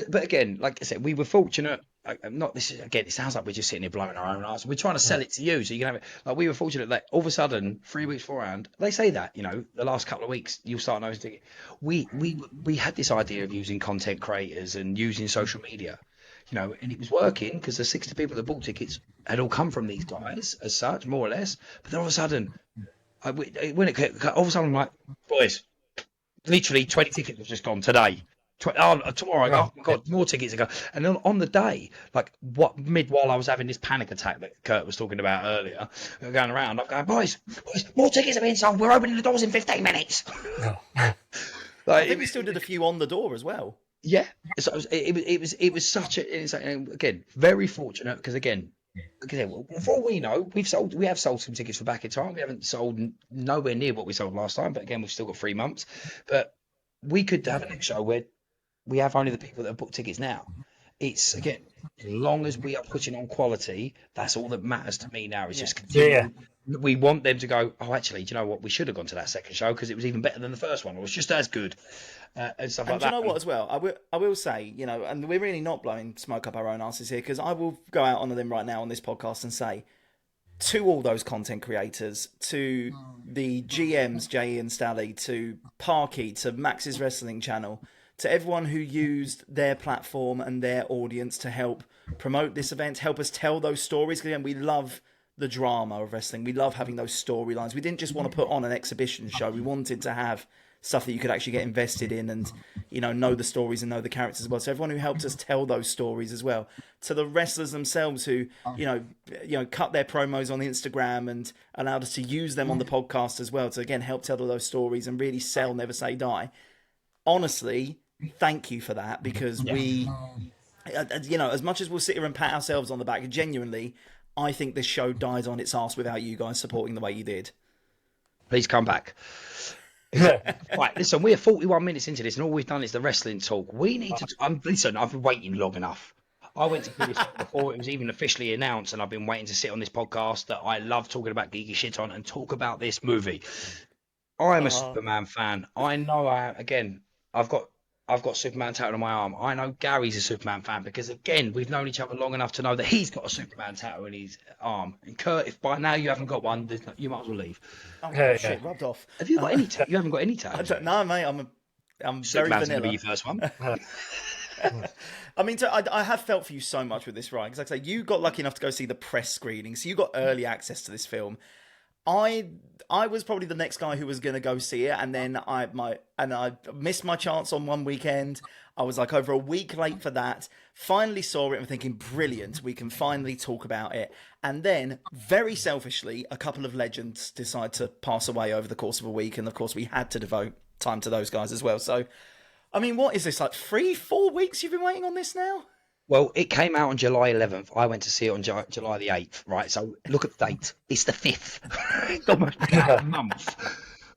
But again, like I said, we were fortunate. It sounds like we're just sitting here blowing our own arse. We're trying to sell it to you, so you can have it. Like we were fortunate that all of a sudden, 3 weeks beforehand, they say that the last couple of weeks you'll start noticing it. We had this idea of using content creators and using social media. and it was working because the 60 people that bought tickets had all come from these guys as such, more or less. But then all of a sudden, all of a sudden, I'm like, boys, literally 20 tickets have just gone today. Tomorrow, I've got more tickets to go. And then on the day, while I was having this panic attack that Kurt was talking about earlier, going around, I'm going, boys, more tickets are being sold. We're opening the doors in 15 minutes. I think we still did a few on the door as well. Yeah, so it was such again, very fortunate because for all we know, we have sold some tickets for back in time. We haven't sold nowhere near what we sold last time, but again, we've still got 3 months. But we could have a next show where we have only the people that have booked tickets now. It's again, as long as we are putting on quality, that's all that matters to me now. It's just we want them to go, oh, actually, do you know what? We should have gone to that second show because it was even better than the first one. It was just as good. And stuff like that. And do you know what as well? I will say, and we're really not blowing smoke up our own asses here, because I will go out on a limb right now on this podcast and say, to all those content creators, to the GMs, Jay and Stally, to Parky, to Max's Wrestling Channel, to everyone who used their platform and their audience to help promote this event, help us tell those stories. Because again, we love the drama of wrestling. We love having those storylines. We didn't just want to put on an exhibition show. We wanted to have stuff that you could actually get invested in and, know the stories and know the characters as well. So everyone who helped us tell those stories as well. To the wrestlers themselves who, cut their promos on Instagram and allowed us to use them on the podcast as well to, again, help tell those stories and really sell Never Say Die. Honestly, thank you for that, because we, as much as we'll sit here and pat ourselves on the back, genuinely, I think this show died on its arse without you guys supporting the way you did. Please come back. Right, listen, we're 41 minutes into this and all we've done is the wrestling talk. We need to listen, I've been waiting long enough. I went to this before it was even officially announced, and I've been waiting to sit on this podcast that I love talking about geeky shit on and talk about this movie. I'm a Superman fan. I know I've got Superman tattooed on my arm. I know Gary's a Superman fan because, again, we've known each other long enough to know that he's got a Superman tattoo on his arm. And Kurt, if by now you haven't got one, you might as well leave. Oh, shit, rubbed off. Have you got any? You haven't got any tattoos? No, mate. I'm very Superman's vanilla. Gonna be your first one. I mean, I have felt for you so much with this, right? Because, like I say, you got lucky enough to go see the press screening, so you got early access to this film. I was probably the next guy who was going to go see it, and then I missed my chance on one weekend. I was like over a week late for that. Finally saw it and thinking, brilliant, we can finally talk about it. And then, very selfishly, a couple of legends decide to pass away over the course of a week, and of course we had to devote time to those guys as well. So, I mean, what is this, like 3-4 weeks you've been waiting on this now? Well, it came out on July 11th. I went to see it on July the 8th, right? So look at the date. It's the 5th. It's almost a month,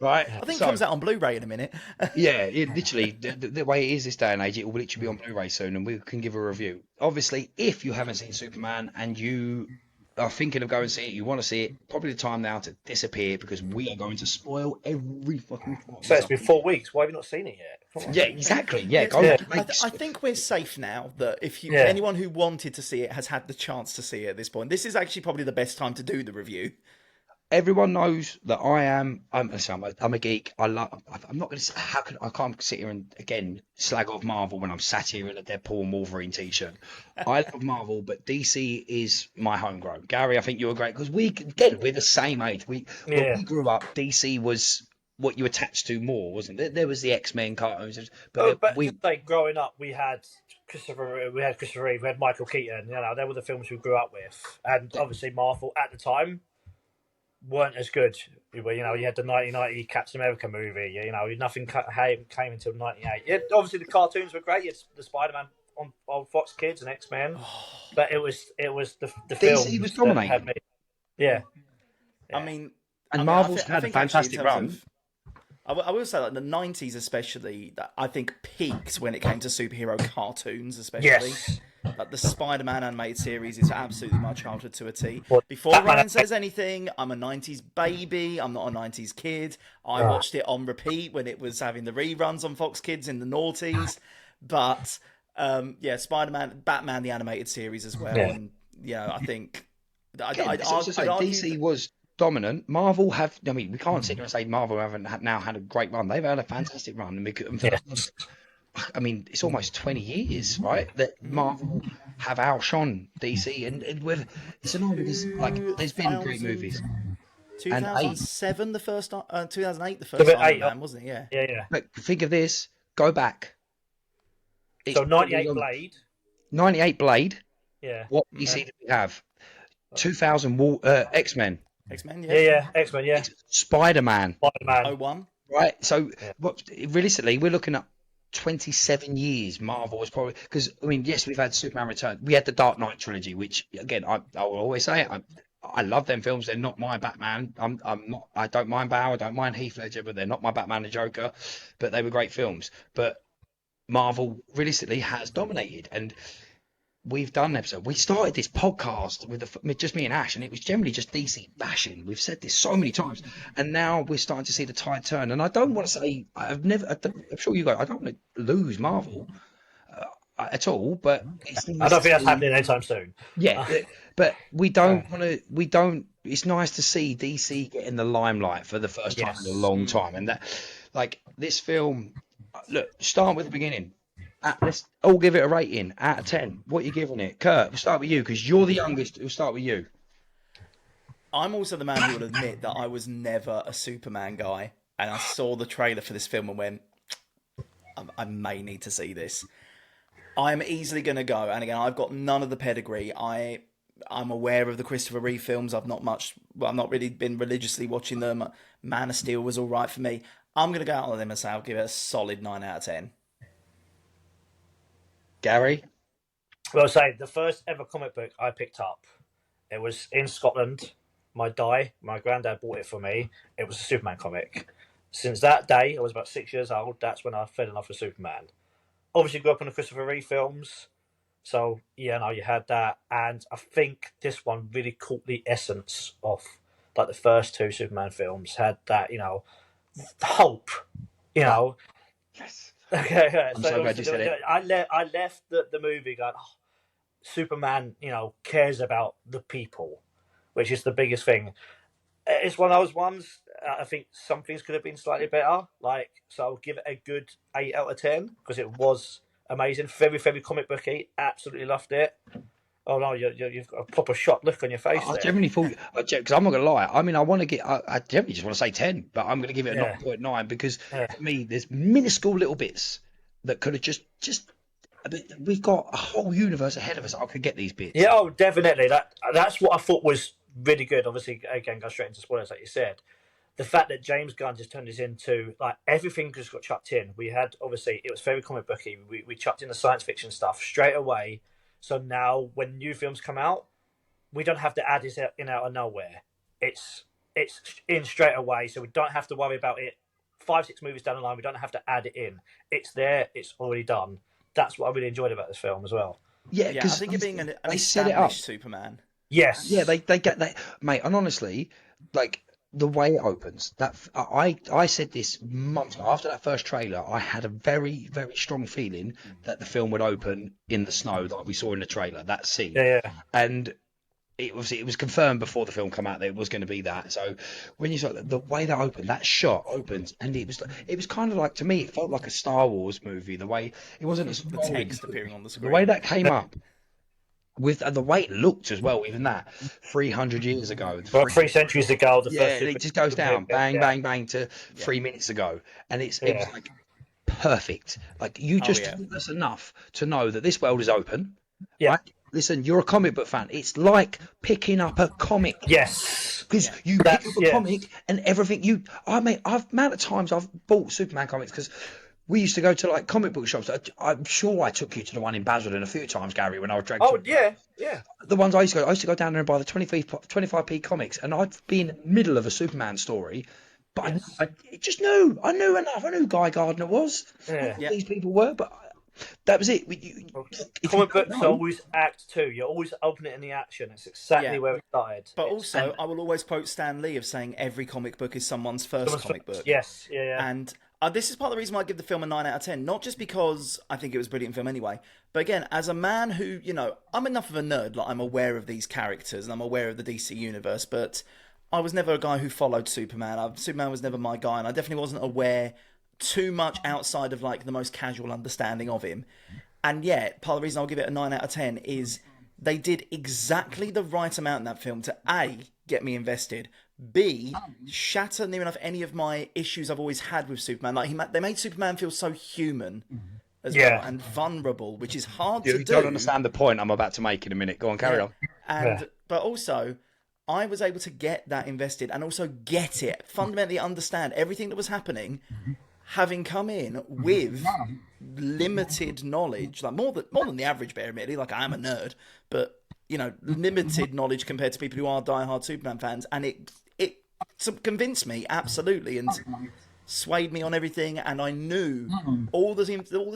right? I think it comes out on Blu-ray in a minute. Yeah, literally, the way it is this day and age, it will literally be on Blu-ray soon, and we can give a review. Obviously, if you haven't seen Superman and you are thinking of going to see it, you want to see it, probably the time now to disappear, because we are going to spoil every fucking part. So it's been 4 weeks. Why have you not seen it yet? Yeah, exactly. Yeah, I think we're safe now that if anyone who wanted to see it has had the chance to see it at this point, this is actually probably the best time to do the review. Everyone knows that I'm a geek. I'm not going to. I can't sit here and again slag off Marvel when I'm sat here in a Deadpool and Wolverine t-shirt. I love Marvel, but DC is my homegrown. Gary, I think you're great because we're the same age. When we grew up, DC was what you attached to more, wasn't it? There was the X-Men cartoons, but growing up, we had Christopher Reeve, we had Michael Keaton. They were the films we grew up with, and obviously Marvel at the time weren't as good. You had the 1990 Captain America movie. Nothing came until '98. Yeah, obviously the cartoons were great. It's the Spider-Man on Fox Kids and X-Men, but it was the film. DC was dominating. Yeah. I mean, Marvel's had a fantastic run. I will say, like the '90s especially, I think peaked when it came to superhero cartoons, especially. Yes. Like the Spider-Man animated series is absolutely my childhood to a T. Before Ryan says anything, I'm a '90s baby. I'm not a '90s kid. I watched it on repeat when it was having the reruns on Fox Kids in the noughties. But Spider-Man, Batman the animated series as well. And I think DC was dominant. Marvel have. I mean, we can't sit here and say Marvel haven't now had a great run. They've had a fantastic run, I mean, it's almost 20 years, right? That Marvel have outshone DC, and with it's annoying because like there's been great movies, and 2007, the first 2008, the So first bit Iron eight, Man, wasn't it? Yeah. yeah. but think of this, go back. It's So 98 Blade. 98 Blade. Yeah. What DC did we have? 2000 X-Men. X-Men, Yeah. X-Men, yeah. Spider-Man. Spider-Man. 01. Right. So realistically, we're looking at 27 years. Marvel was probably because I mean, yes, we've had Superman Return. We had the Dark Knight trilogy, which again, I will always say I love them films. They're not my Batman. I'm not. I don't mind Bauer. I don't mind Heath Ledger, but they're not my Batman and Joker. But they were great films. But Marvel realistically has dominated, and we've done an episode. We started this podcast with just me and Ash, and it was generally just DC bashing. We've said this so many times, and now we're starting to see the tide turn. And I don't want to say I'm sure you guys. I don't want to lose Marvel at all, but it's I don't think that's happening anytime soon. Yeah, but we don't want to. We don't. It's nice to see DC get in the limelight for the first time in a long time, and that, like this film. Look, start with the beginning. Let's all give it a rating out of 10. What are you giving it? Kurt, we'll start with you because you're the youngest. We'll start with you. I'm also the man who will admit that I was never a Superman guy, and I saw the trailer for this film and went, I may need to see this. I'm easily going to go, and again, I've got none of the pedigree. I'm aware of the Christopher Reeve films. I've not really been religiously watching them. Man of Steel was all right for me. I'm going to go out on them and say I'll give it a solid 9 out of 10. Gary? Well, say the first ever comic book I picked up, it was in Scotland. My granddad bought it for me. It was a Superman comic. Since that day, I was about 6 years old. That's when I fell in love with Superman. Obviously, grew up on the Christopher Reeve films. So, yeah, no, you had that. And I think this one really caught the essence of, like, the first two Superman films had that, hope, Yes. Okay, I'm so glad you said it. I left the movie going, oh, Superman, cares about the people, which is the biggest thing. It's one of those ones. I think some things could have been slightly better. So I'll give it a good 8 out of 10 because it was amazing. Very, very comic booky. Absolutely loved it. Oh no, you've got a proper shocked look on your face. I generally thought, because I'm not gonna lie. I mean, I generally just want to say 10, but I'm gonna give it a 0.9 because for me, there's minuscule little bits that could have just. We've got a whole universe ahead of us. I could get these bits. Yeah, oh, definitely. That's what I thought was really good. Obviously, again, go straight into spoilers, like you said. The fact that James Gunn just turned this into everything just got chucked in. We had obviously it was very comic booky. We chucked in the science fiction stuff straight away. So now when new films come out, we don't have to add this in out of nowhere. It's in straight away, so we don't have to worry about it. 5-6 movies down the line, we don't have to add it in. It's there. It's already done. That's what I really enjoyed about this film as well. Yeah, I think it being an established Superman. Yes. Yeah, they get that, mate. And honestly, the way it opens, that I said this months after that first trailer, I had a very, very strong feeling that the film would open in the snow like we saw in the trailer, that scene. Yeah. And it was confirmed before the film came out that it was going to be that. So when you saw the way that opened, that shot opens, and it was kind of like, to me, it felt like a Star Wars movie. The way it wasn't the text appearing on the screen. The way that came up. With the way it looked as well, even that 300 years ago, 3 centuries ago, it just goes down, bang, bang, bang to 3 minutes ago, and it was like perfect. Like you just told us enough to know that this world is open. Yeah. Right? Listen, you're a comic book fan. It's like picking up a comic. Yes. Because you pick up a comic and everything amount of times I've bought Superman comics because. We used to go to comic book shops. I'm sure I took you to the one in Basildon a few times, Gary, when I was dragged. Oh, yeah. The ones I used to go down there and buy the 25p comics, and I'd be in the middle of a Superman story, but I just knew. I knew enough. I knew who Guy Gardner was. Yeah. Who these people were, but that was it. Comic books always act 2. You always open it in the action. It's exactly where it started. But also, I will always quote Stan Lee of saying every comic book is someone's first comic book. Yes, yeah. And this is part of the reason why I give the film a 9 out of 10. Not just because I think it was a brilliant film anyway, but again, as a man who, I'm enough of a nerd, I'm aware of these characters and I'm aware of the DC universe, but I was never a guy who followed Superman. Superman was never my guy, and I definitely wasn't aware too much outside of like the most casual understanding of him. And yet, part of the reason I'll give it a 9 out of 10 is they did exactly the right amount in that film to A, get me invested, B, shatter near enough any of my issues I've always had with Superman. Like they made Superman feel so human as well, and vulnerable, which is hard to do. You don't understand the point I'm about to make in a minute. Go on, carry on. And but also, I was able to get that invested and also get it, fundamentally understand everything that was happening, having come in with limited knowledge, like more than the average bear, admittedly. Like I am a nerd, but you know, limited knowledge compared to people who are diehard Superman fans, and it convinced me absolutely and swayed me on everything. And I knew all the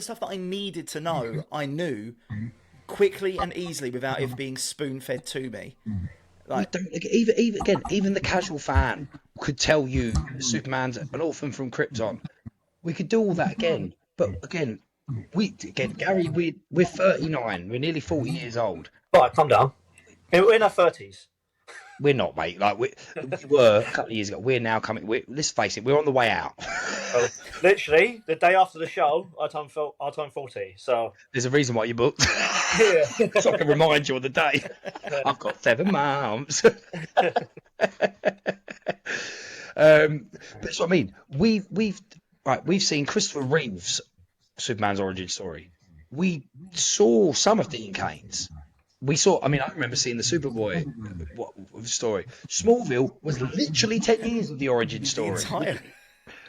stuff that I needed to know. I knew quickly and easily without it being spoon fed to me. Like, even the casual fan could tell you Superman's an orphan from Krypton. We could do all that again, but again, Gary, we're 39. We're nearly 40 years old. Right, calm down. We're in our 30s. We're not, mate. Like we were a couple of years ago. We're now coming. Let's face it, we're on the way out. Well, literally, the day after the show, I turned 40. So there's a reason why you booked. Yeah. So I can remind you of the day. I've got 7 months. But that's what I mean. We've seen Christopher Reeve's Superman's origin story. We saw some of Dean Kane's. I remember seeing the Superboy story. Smallville was literally 10 years of the origin story.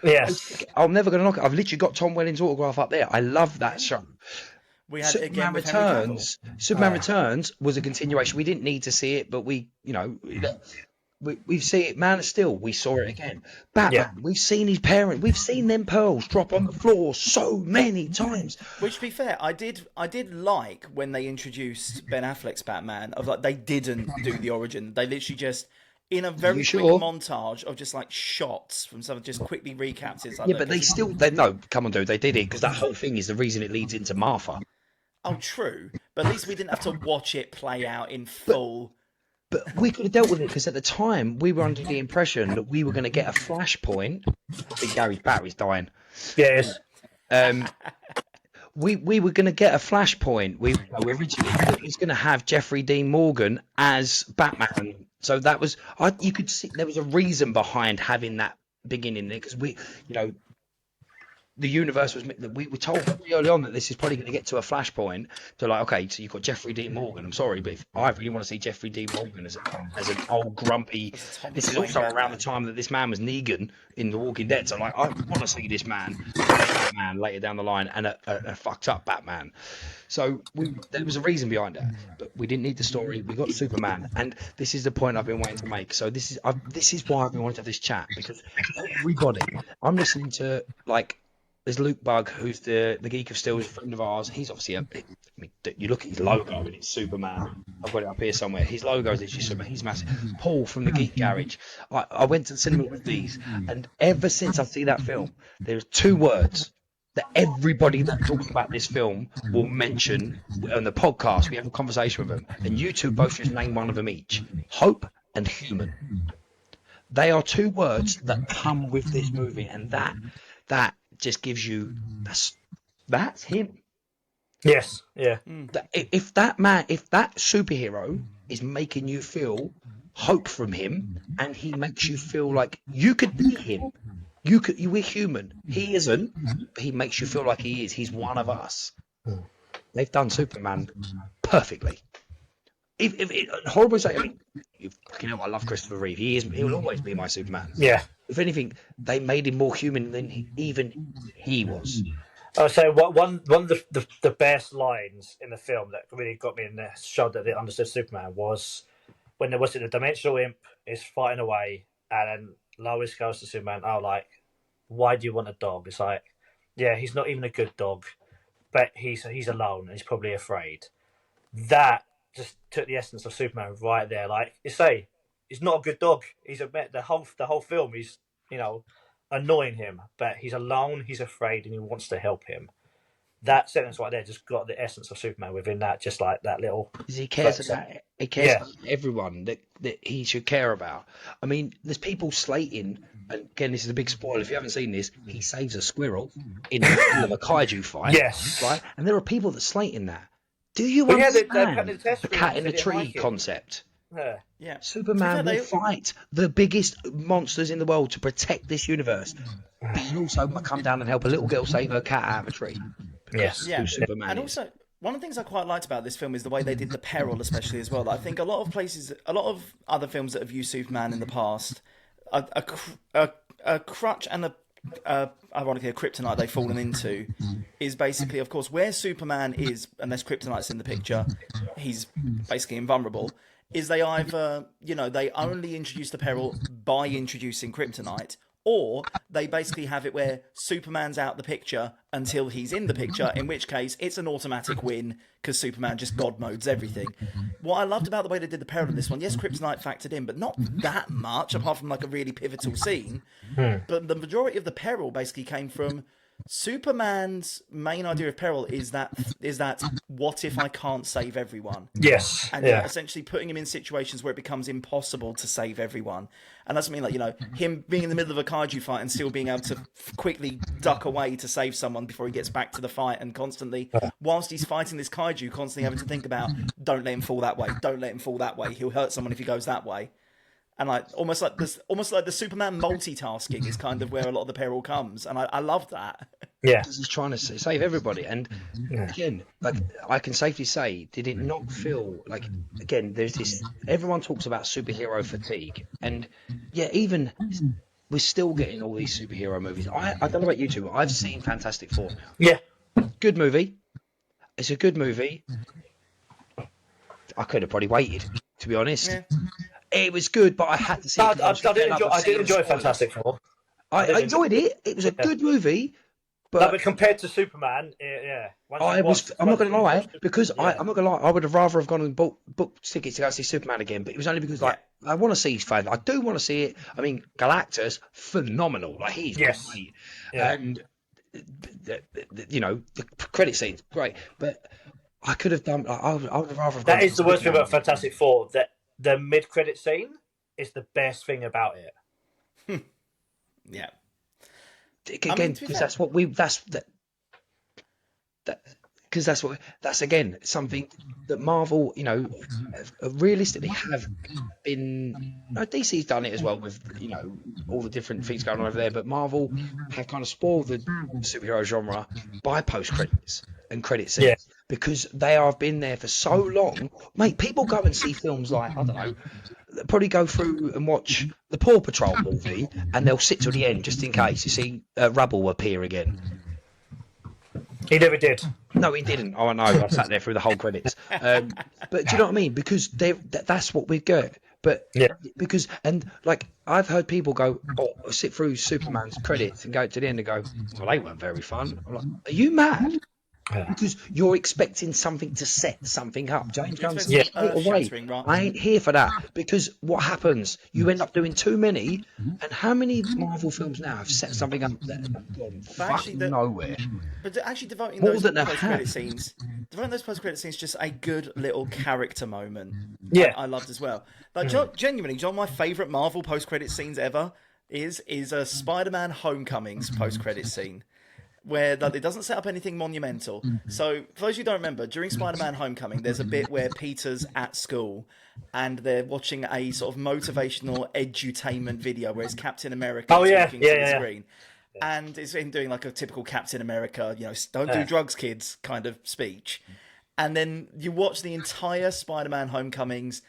Yes. I'm never going to knock it. I've literally got Tom Welling's autograph up there. I love that show. We had Superman Returns. Superman Returns was a continuation. We didn't need to see it, but we see it. Man of Steel, we saw it again. Batman, we've seen his parents. We've seen them pearls drop on the floor so many times. Which, to be fair, I did like when they introduced Ben Affleck's Batman. Of like they didn't do the origin. They literally just in a very quick montage of just like shots from some, just quickly recaps. It's like, but no, come on, dude, they did it because that whole thing is the reason it leads into Martha. Oh, true, but at least we didn't have to watch it play out in full. But we could have dealt with it because at the time we were under the impression that we were going to get a flashpoint. I think Gary's battery's dying. Yes. We were going to get a flashpoint. We originally thought he was going to have Jeffrey Dean Morgan as Batman. So that was you could see there was a reason behind having that beginning there because the universe was that we were told very early on that this is probably going to get to a flashpoint. So like, okay, so you've got Jeffrey Dean Morgan. I'm sorry, but if I really want to see Jeffrey Dean Morgan as an old grumpy. This is also around the time that this man was Negan in The Walking Dead. So like, I want to see this man, Batman later down the line, and a fucked up Batman. So there was a reason behind it, but we didn't need the story. We got Superman, and this is the point I've been waiting to make. So this is why I've been wanting to have this chat because everybody, I'm listening to like. There's Luke Bug, who's the Geek of Steel, who's a friend of ours. He's obviously you look at his logo and it's Superman. I've got it up here somewhere. His logo is literally Superman. He's massive. Paul from the Geek Garage. I went to the cinema with these, and ever since I've seen that film, there's 2 words that everybody that talks about this film will mention on the podcast. We have a conversation with them, and you two both just name one of them each: hope and human. They are 2 words that come with this movie, and that just gives you that's him. Yes, yeah. If that superhero is making you feel hope from him, and he makes you feel like you could be him, we're human. He isn't. But he makes you feel like he is. He's one of us. They've done Superman perfectly. Horrible to say, I love Christopher Reeve. He will always be my Superman. Yeah. If anything, they made him more human than even he was. I would say one of the best lines in the film that really got me in the show that they understood Superman was when the dimensional imp is fighting away, and then Lois goes to Superman, why do you want a dog? It's like, yeah, he's not even a good dog, but he's alone and he's probably afraid. That just took the essence of Superman right there. Like you say, he's not a good dog. The whole film. He's annoying him, but he's alone. He's afraid, and he wants to help him. That sentence right there just got the essence of Superman within that. Just like that little. He cares about everyone that he should care about. I mean, there's people slating and again, this is a big spoiler. If you haven't seen this, he saves a squirrel in the middle of a kaiju fight. Yes. Right? And there are people that slating that. Do you Well, yeah, understand the test the screen cat in the didn't tree like it. concept? Yeah. Superman will fight the biggest monsters in the world to protect this universe, but he'll also come down and help a little girl save her cat out of a tree. Yes. Yeah, Who Superman and is. also one of the things I quite liked about this film is the way they did the peril, especially as well. I think a lot of places, a lot of other films that have used Superman in the past, a crutch and ironically a kryptonite they've fallen into is basically, of course, where Superman is, unless kryptonite's in the picture, he's basically invulnerable. Is they either, they only introduce the peril by introducing kryptonite, or they basically have it where Superman's out the picture until he's in the picture, in which case it's an automatic win because Superman just God modes everything. What I loved about the way they did the peril in this one, yes, kryptonite factored in, but not that much, apart from like a really pivotal scene. But the majority of the peril basically came from Superman's main idea of peril is that what if I can't save everyone? Yes. And essentially putting him in situations where it becomes impossible to save everyone. And that's what I mean, like, him being in the middle of a kaiju fight and still being able to quickly duck away to save someone before he gets back to the fight, and constantly, whilst he's fighting this kaiju, constantly having to think about, don't let him fall that way, don't let him fall that way, he'll hurt someone if he goes that way. And like almost like the Superman multitasking is kind of where a lot of the peril comes, and I love that. Yeah, he's trying to save everybody, and again, like I can safely say, did it not feel like, again, there's this, everyone talks about superhero fatigue, and even we're still getting all these superhero movies. I don't know about you two, but I've seen Fantastic Four. Yeah, good movie. It's a good movie. I could have probably waited, to be honest. Yeah. It was good, but I had to see it. I did enjoy Fantastic Four. I enjoyed it. It was a good movie. But compared to Superman, I'm not going to lie, because I'm not going to lie, I would have rather have gone and booked tickets to go see Superman again, but it was only because I want to see his fan. I do want to see it. I mean, Galactus, phenomenal. Like, he's great. Yeah. And, the credit scene's great, but I could have done, I would have rather have gone. That is the worst thing about Fantastic Four, that the mid-credit scene is the best thing about it. Yeah. Again, because that's what that's again something that Marvel, realistically have been. DC's done it as well with all the different things going on over there, but Marvel have kind of spoiled the superhero genre by post credits and credit scenes because they have been there for so long. Mate, people go and see films like, I don't know, probably go through and watch the Paw Patrol movie, and they'll sit till the end just in case you see Rubble appear again. He never did. No, he didn't. Oh, no, I sat there through the whole credits. But do you know what I mean? Because that's what we get. But because, and like, I've heard people go, sit through Superman's credits and go to the end and go, well, they weren't very fun. I'm like, are you mad? Because you're expecting something to set something up. James Gunn said straight away, I ain't here for that. Because what happens? You end up doing too many. And how many Marvel films now have set something up that have gone fucking nowhere? But actually devoting those post-credit scenes just a good little character moment. Yeah. I loved as well. Like, genuinely, John, my favourite Marvel post-credit scenes ever is a Spider-Man Homecomings post-credit scene, where it doesn't set up anything monumental. So, for those who don't remember, during Spider-Man Homecoming, there's a bit where Peter's at school and they're watching a sort of motivational edutainment video where it's Captain America talking to the screen. And it's him doing like a typical Captain America, don't do drugs, kids, kind of speech. And then you watch the entire Spider-Man Homecomings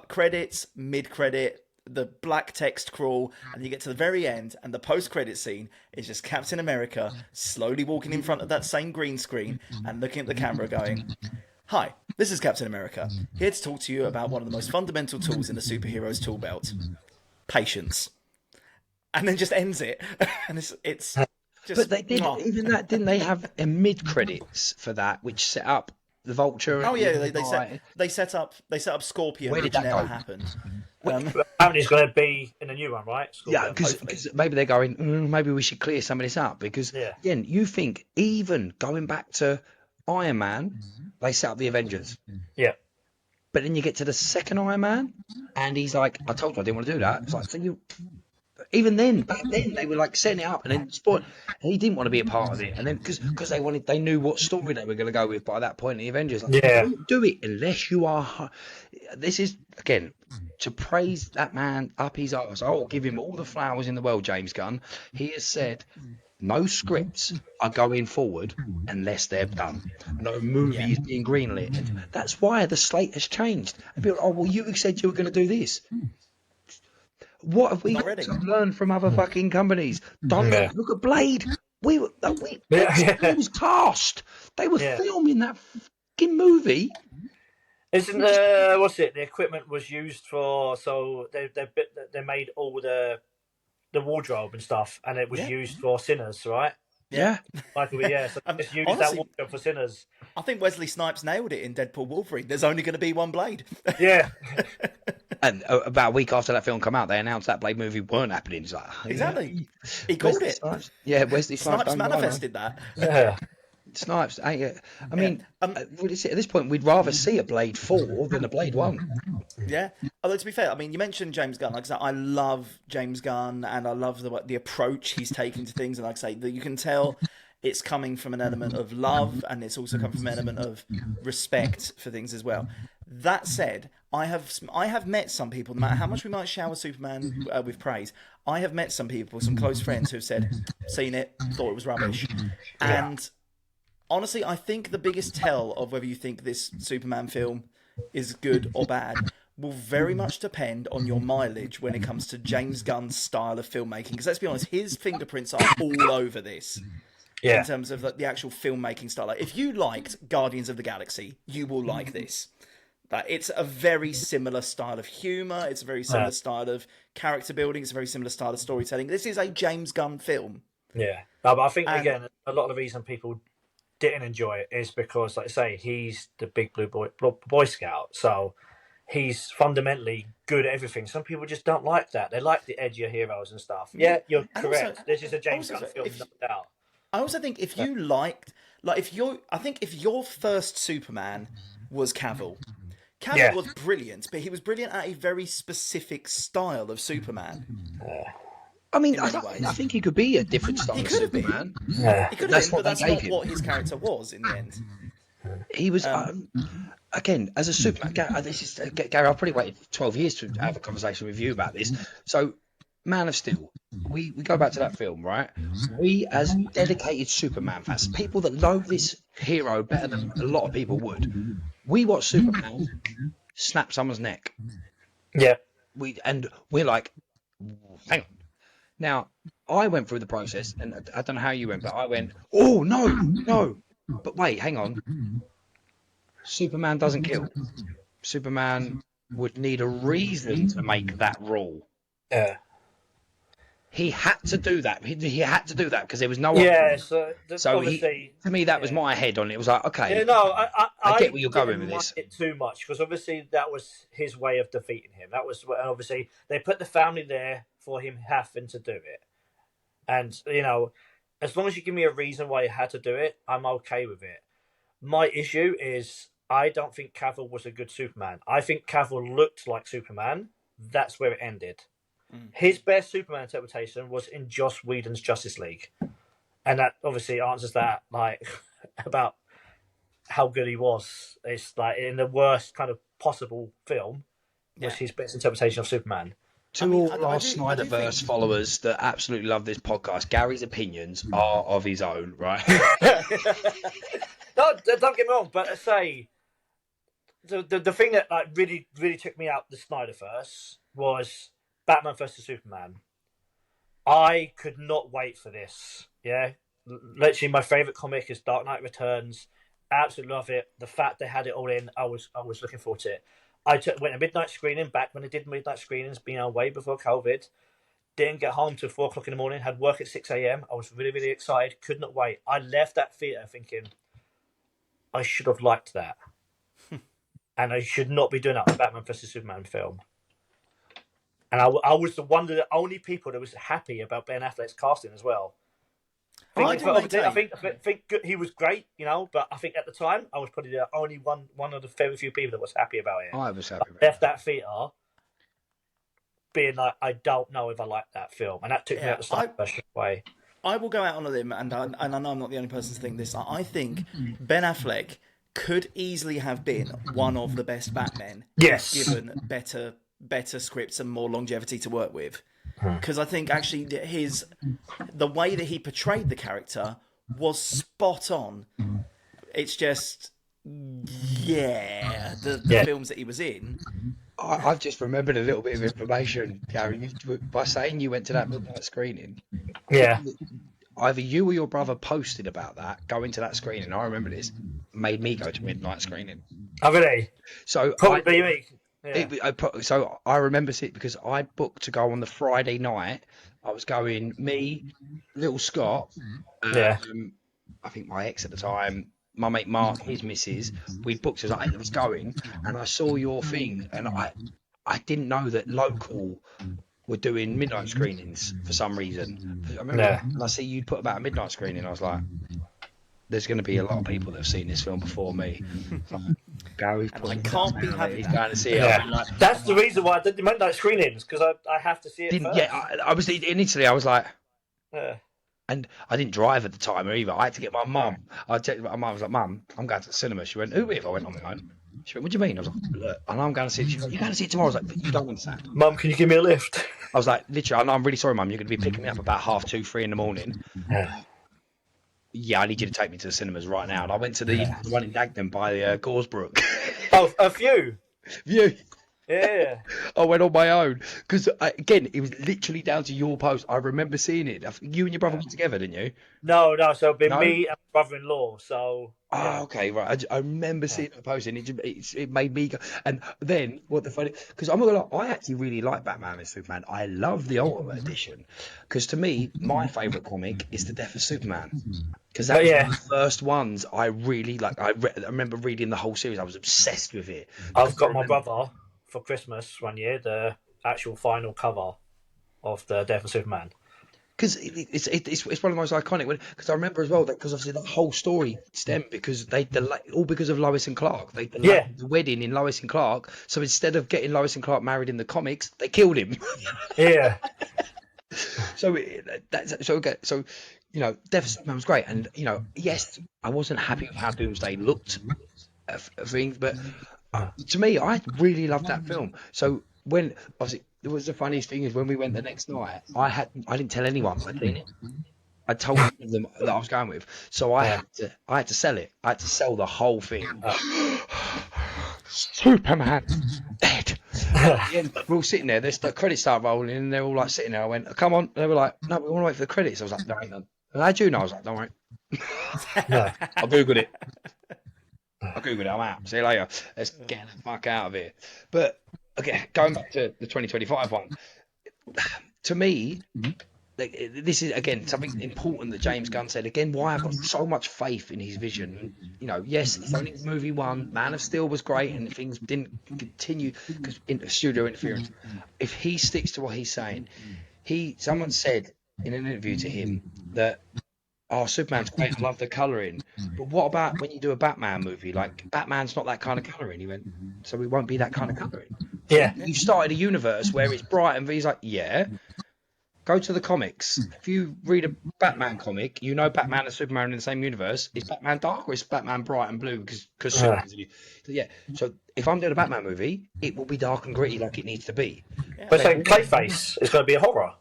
credits, mid-credit, the black text crawl, and you get to the very end, and the post-credit scene is just Captain America slowly walking in front of that same green screen and looking at the camera going, "Hi, this is Captain America, here to talk to you about one of the most fundamental tools in the superhero's tool belt, patience." And then just ends it. And it's just... But they did, even that, didn't they have a mid-credits for that, which set up the Vulture? They set up Scorpion, which never happened. Apparently it's going to be in a new one, right? Scorpion, because maybe they're going, maybe we should clear some of this up, because again, you think even going back to Iron Man, they set up the Avengers. Yeah. But then you get to the second Iron Man, and he's like, I told you I didn't want to do that. It's like, so Even then, back then, they were like setting it up, and then he didn't want to be a part of it, and then because they knew what story they were going to go with by that point in the Avengers. Like, don't do it unless you are. This is again to praise that man up his arse. I will give him all the flowers in the world, James Gunn. He has said no scripts are going forward unless they're done. No movie is being greenlit. And that's why the slate has changed. And people, oh well, you said you were going to do this. What have we got to learn from other fucking companies? Don't look at Blade. It was cast. They were filming that fucking movie. Isn't what's it? The equipment was used for, so they made all the wardrobe and stuff, and it was used for Sinners, right? Yeah. Michael, so just use that wardrobe for Sinners. I think Wesley Snipes nailed it in Deadpool Wolverine. There's only going to be one Blade. Yeah. And about a week after that film come out, they announced that Blade movie weren't happening. It's like, exactly. He called it. Snipes. Yeah, Wesley Snipes manifested that. Yeah. Snipes. I mean, at this point, we'd rather see a Blade 4 than a Blade 1. Yeah. Although, to be fair, I mean, you mentioned James Gunn. Like I said, I love James Gunn, and I love the approach he's taking to things. And like I say, that you can tell it's coming from an element of love, and it's also coming from an element of respect for things as well. That said, I have met some people, no matter how much we might shower Superman with praise, I have met some people, some close friends who've said, seen it, thought it was rubbish. And honestly, I think the biggest tell of whether you think this Superman film is good or bad will very much depend on your mileage when it comes to James Gunn's style of filmmaking. Because let's be honest, his fingerprints are all over this. In terms of the actual filmmaking style. Like, if you liked Guardians of the Galaxy, you will like this. It's a very similar style of humour. It's a very similar style of character building. It's a very similar style of storytelling. This is a James Gunn film. Yeah. No, but I think, again, a lot of the reason people didn't enjoy it is because, like I say, he's the big blue boy Scout. So he's fundamentally good at everything. Some people just don't like that. They like the edgier heroes and stuff. Yeah, you're correct. This is a James Gunn film, no doubt. I also think if you liked, if your first Superman was Cavill was brilliant, but he was brilliant at a very specific style of Superman. I mean, I think he could be a different style of Superman. He could have been, but that's not what his character was in the end. He was, again, as a Superman, Gary, I've probably waited 12 years to have a conversation with you about this. So, Man of Steel, we go back to that film, right? We, as dedicated Superman fans, people that know this hero better than a lot of people would, we watch Superman snap someone's neck. Yeah. We're like, hang on. Now, I went through the process, and I don't know how you went, but I went, oh, no. But wait, hang on. Superman doesn't kill. Superman would need a reason to make that rule. Yeah. He had to do that. He had to do that because there was no other. So to me, that was my head on it. It was like, okay. Yeah, no, I get where you're going with this. It too much because obviously that was his way of defeating him. That was obviously they put the family there for him having to do it, and as long as you give me a reason why you had to do it, I'm okay with it. My issue is I don't think Cavill was a good Superman. I think Cavill looked like Superman. That's where it ended. His best Superman interpretation was in Joss Whedon's Justice League, and that obviously answers that about how good he was. It's like in the worst kind of possible film was his best interpretation of Superman. To all our Snyderverse followers that absolutely love this podcast, Gary's opinions are of his own, right? No, don't get me wrong, but I say the thing that really took me out the Snyderverse was Batman vs Superman. I could not wait for this. Yeah, literally, my favorite comic is Dark Knight Returns. Absolutely love it. The fact they had it all in, I was looking forward to it. I went to midnight screening back when they did midnight screenings, being way before COVID. Didn't get home till 4 o'clock in the morning. Had work at 6 a.m. I was really, really excited. Could not wait. I left that theater thinking I should have liked that, and I should not be doing that with Batman vs Superman film. And I was one of the only people that was happy about Ben Affleck's casting as well. I think he was great, but I think at the time I was probably the only one of the very few people that was happy about it. I was happy about it. Left that theater being like, I don't know if I like that film, and that took me out the start straight away. I will go out on a limb, and I know I'm not the only person to think this. I think Ben Affleck could easily have been one of the best Batmen, Yes, given better scripts and more longevity to work with. Because I think actually the way that he portrayed the character was spot on. It's just the films that he was in. I've just remembered a little bit of information, Gary, by saying you went to that midnight screening. Yeah. Either you or your brother posted about that, going to that screening. I remember this, made me go to midnight screening. Oh, really? So probably me. Yeah. So I remember it because I booked to go on the Friday night. I was going, me, little Scott, I think my ex at the time, my mate Mark, his missus, we booked as I was going, and I saw your thing, and I didn't know that local were doing midnight screenings for some reason. I remember, and I see you put about a midnight screening. I was like, there's going to be a lot of people that have seen this film before me. Gary's I can't be having he's that. going to see it. Like, that's the reason why I did the midnight screenings, because I have to see it first. Yeah, I was initially I was like, and I didn't drive at the time either. I had to get my mum. I checked my mum. I was like, Mum, I'm going to the cinema. She went, who if? I went on my own. She went, what do you mean? I was like, look, I know I'm going to see it. She went, you're going to see it tomorrow. I was like, but you don't understand. Mum, can you give me a lift? I was like, literally, I know, I'm really sorry, Mum. You're going to be picking me up about 2:30, 3 in the morning. Yeah, I need you to take me to the cinemas right now. And I went to the one in Dagenham by Goresbrook. Oh, a few. Yeah. I went on my own because again, it was literally down to your post. I remember seeing it. You and your brother went together, didn't you? No. So it'd been me and my brother-in-law. So. Oh, okay, right. I remember seeing the post, and it made me go. And then what the funny, because I'm not gonna lie, I actually really like Batman and Superman. I love the Ultimate Edition because to me, my favourite comic is The Death of Superman. Because that was one of the first ones I really like. I remember reading the whole series. I was obsessed with it. I've got my brother for Christmas one year the actual final cover of The Death of Superman. Because it's one of the most iconic. Because I remember as well that because obviously the whole story stemmed because they all because of Lois and Clark. They delayed the wedding in Lois and Clark. So instead of getting Lois and Clark married in the comics, they killed him. Yeah. So you know, Death of Superman was great, and you know, yes, I wasn't happy with how Doomsday looked, things, but to me, I really loved that film. So when obviously. It was the funniest thing is when we went the next night, I didn't tell anyone I'd seen it. I told them that I was going with, so I had to sell it. I had to sell the whole thing. Superman dead. We're all sitting there. The credits start rolling, and they're all like sitting there. I went, "Come on!" They were like, "No, we want to wait for the credits." I was like, "No, ain't none." And how'd you know? I was like, "Don't worry." I googled it. I'm out. See you later. Let's get the fuck out of here. But. Okay, going back to the 2025 one, to me, this is again something important that James Gunn said. Again, why I've got so much faith in his vision. You know, yes, it's only movie one. Man of Steel was great, and things didn't continue because studio interference. If he sticks to what he's saying, someone said in an interview to him that. Oh, Superman's great. I love the colouring. But what about when you do a Batman movie? Like, Batman's not that kind of colouring. He went, so we won't be that kind of colouring. Yeah. You started a universe where it's bright and he's like, yeah. Go to the comics. If you read a Batman comic, you know Batman and Superman are in the same universe. Is Batman dark or is Batman bright and blue? Because Superman's in it. Yeah. So if I'm doing a Batman movie, it will be dark and gritty like it needs to be. Yeah. But saying Clayface is going to be a horror.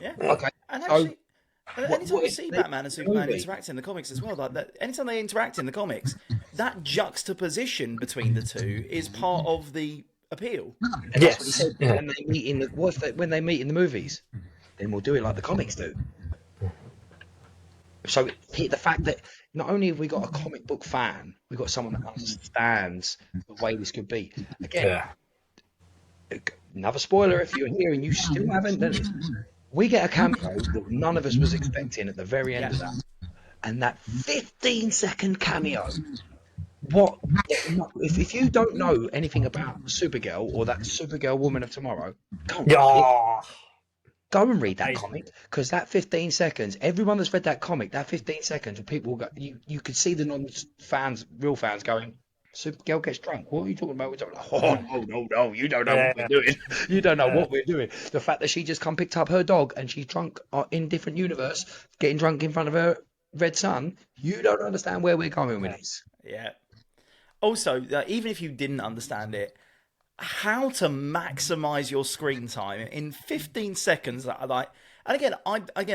Yeah. Okay. And actually... Anytime you see Batman and Superman interact in the comics as well, like that, anytime they interact in the comics, that juxtaposition between the two is part of the appeal. And that's what he said. When they meet when they meet in the movies, then we'll do it like the comics do. So the fact that not only have we got a comic book fan, we've got someone that understands the way this could be. Again, another spoiler if you're here and you still haven't done it. We get a cameo that none of us was expecting at the very end of that. And that 15-second cameo. What? If you don't know anything about Supergirl or that Supergirl Woman of Tomorrow, go and read that comic. Because that 15 seconds, everyone that's read that comic, that 15 seconds, people go, you could see the non-fans, real fans going, Supergirl gets drunk. What are you talking about? We're talking like, oh, no, you don't know what we're doing. You don't know what we're doing. The fact that she just picked up her dog and she's drunk in different universe, getting drunk in front of her red son, you don't understand where we're going with this. Yeah. Also, even if you didn't understand it, how to maximize your screen time in 15 seconds. Like, and again,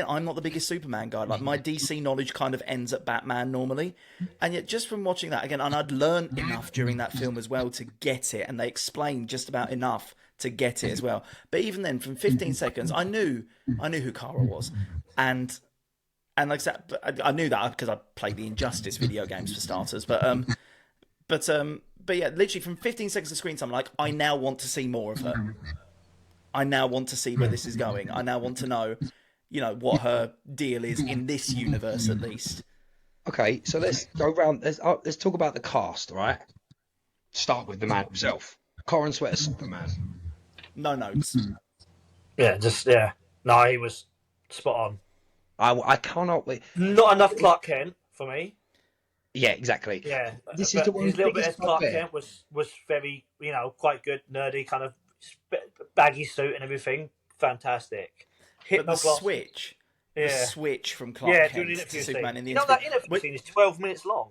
I'm not the biggest Superman guy. Like, my DC knowledge kind of ends at Batman normally, and yet just from watching that again, and I'd learned enough during that film as well to get it, and they explained just about enough to get it as well. But even then, from 15 seconds, I knew who Kara was, and like I said, I knew that because I played the Injustice video games for starters. But yeah, literally from 15 seconds of screen time, like, I now want to see more of her. I now want to see where this is going. I now want to know, what her deal is in this universe at least. Okay, so let's go around. Let's talk about the cast, right? Start with the man himself, Corin Sweater Superman. No notes. Yeah, no, he was spot on. I cannot wait. Not enough Clark Kent for me. Yeah, exactly. Yeah, this is the one. His little bit of Clark Kent was very, quite good, nerdy, kind of baggy suit and everything. Fantastic. But the switch. The switch from Clark Kent to Superman in the that interview scene is 12 minutes long.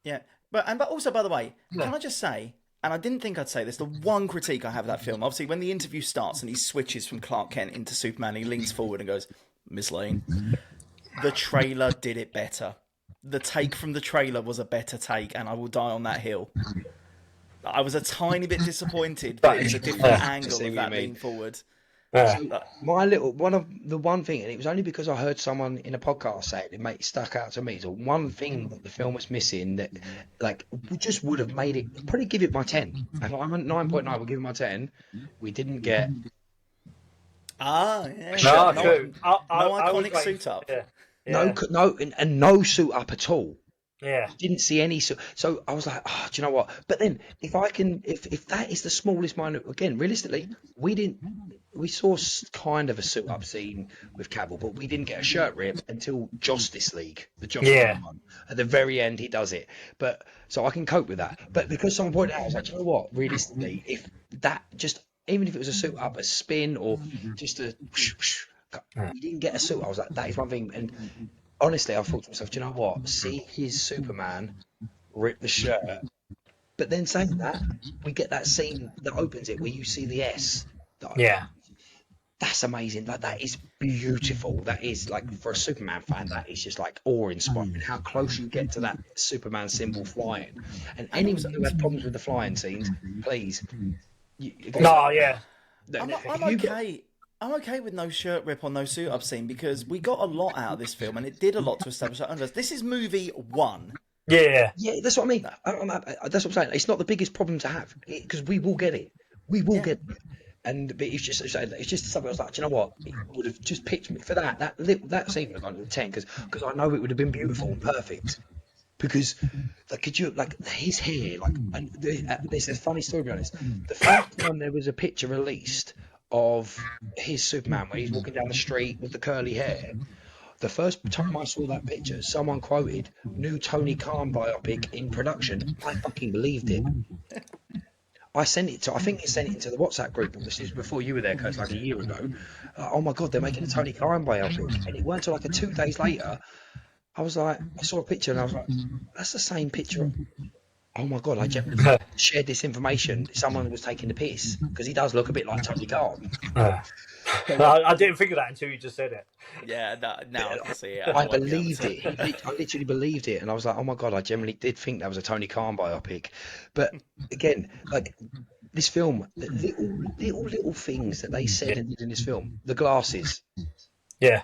Yeah, but also, by the way, can I just say, and I didn't think I'd say this, the one critique I have of that film, obviously, when the interview starts and he switches from Clark Kent into Superman, he leans forward and goes, "Miss Lane, the trailer did it better. The take from the trailer was a better take, and I will die on that hill." I was a tiny bit disappointed, but it's a different angle of that being forward. So one thing, and it was only because I heard someone in a podcast say it, it stuck out to me. So one thing that the film was missing that, like, we just would have made it. Probably give it my 10. If I'm at 9.9, we'll give it my 10. We didn't get. No iconic suit up. Yeah. No suit up at all. Yeah. Didn't see any suit. So I was like, do you know what? But then if that is the smallest minute, again, realistically, we saw kind of a suit up scene with Cavill, but we didn't get a shirt rip until Justice League, the Justice League one. At the very end, he does it. But so I can cope with that. But because someone pointed out, I was like, do you know what? Realistically, if that just, even if it was a suit up, a spin, or just a, we didn't get a suit. I was like, that is one thing. And honestly, I thought to myself, do you know what? See his Superman rip the shirt. But then saying that, we get that scene that opens it where you see the S. That's amazing. Like, that is beautiful. That is, like, for a Superman fan, that is just, like, awe-inspiring. How close you get to that Superman symbol flying. And anyone who had problems with the flying scenes, please. I'm okay with no shirt rip or no suit up scene because we got a lot out of this film and it did a lot to establish that universe. This is movie 1. Yeah, that's what I mean. That's what I'm saying. It's not the biggest problem to have because we will get it. We will get it. But it's just something I was like, do you know what? It would have just picked me for that scene would have gone to 10 because I know it would have been beautiful and perfect. Because, like, could you, like, his hair, like, and this is a funny story, to be honest. The first time there was a picture released of his Superman where he's walking down the street with the curly hair, the first time I saw that picture, someone quoted "new Tony Khan biopic in production." I fucking believed it. I think it sent it into the WhatsApp group. This is before you were there, Kurt, like a year ago. Oh my god, they're making a Tony Khan biopic, and it weren't until like 2 days later. I was like, I saw a picture and I was like, that's the same picture. Oh my god, I genuinely shared this information. Someone was taking the piss because he does look a bit like Tony Khan. I didn't think of that until you just said it. Yeah, now I can see it. I believed it. I literally believed it, and I was like, "Oh my god!" I generally did think that was a Tony Khan biopic. But again, like this film, little things that they said and did in this film. The glasses. Yeah.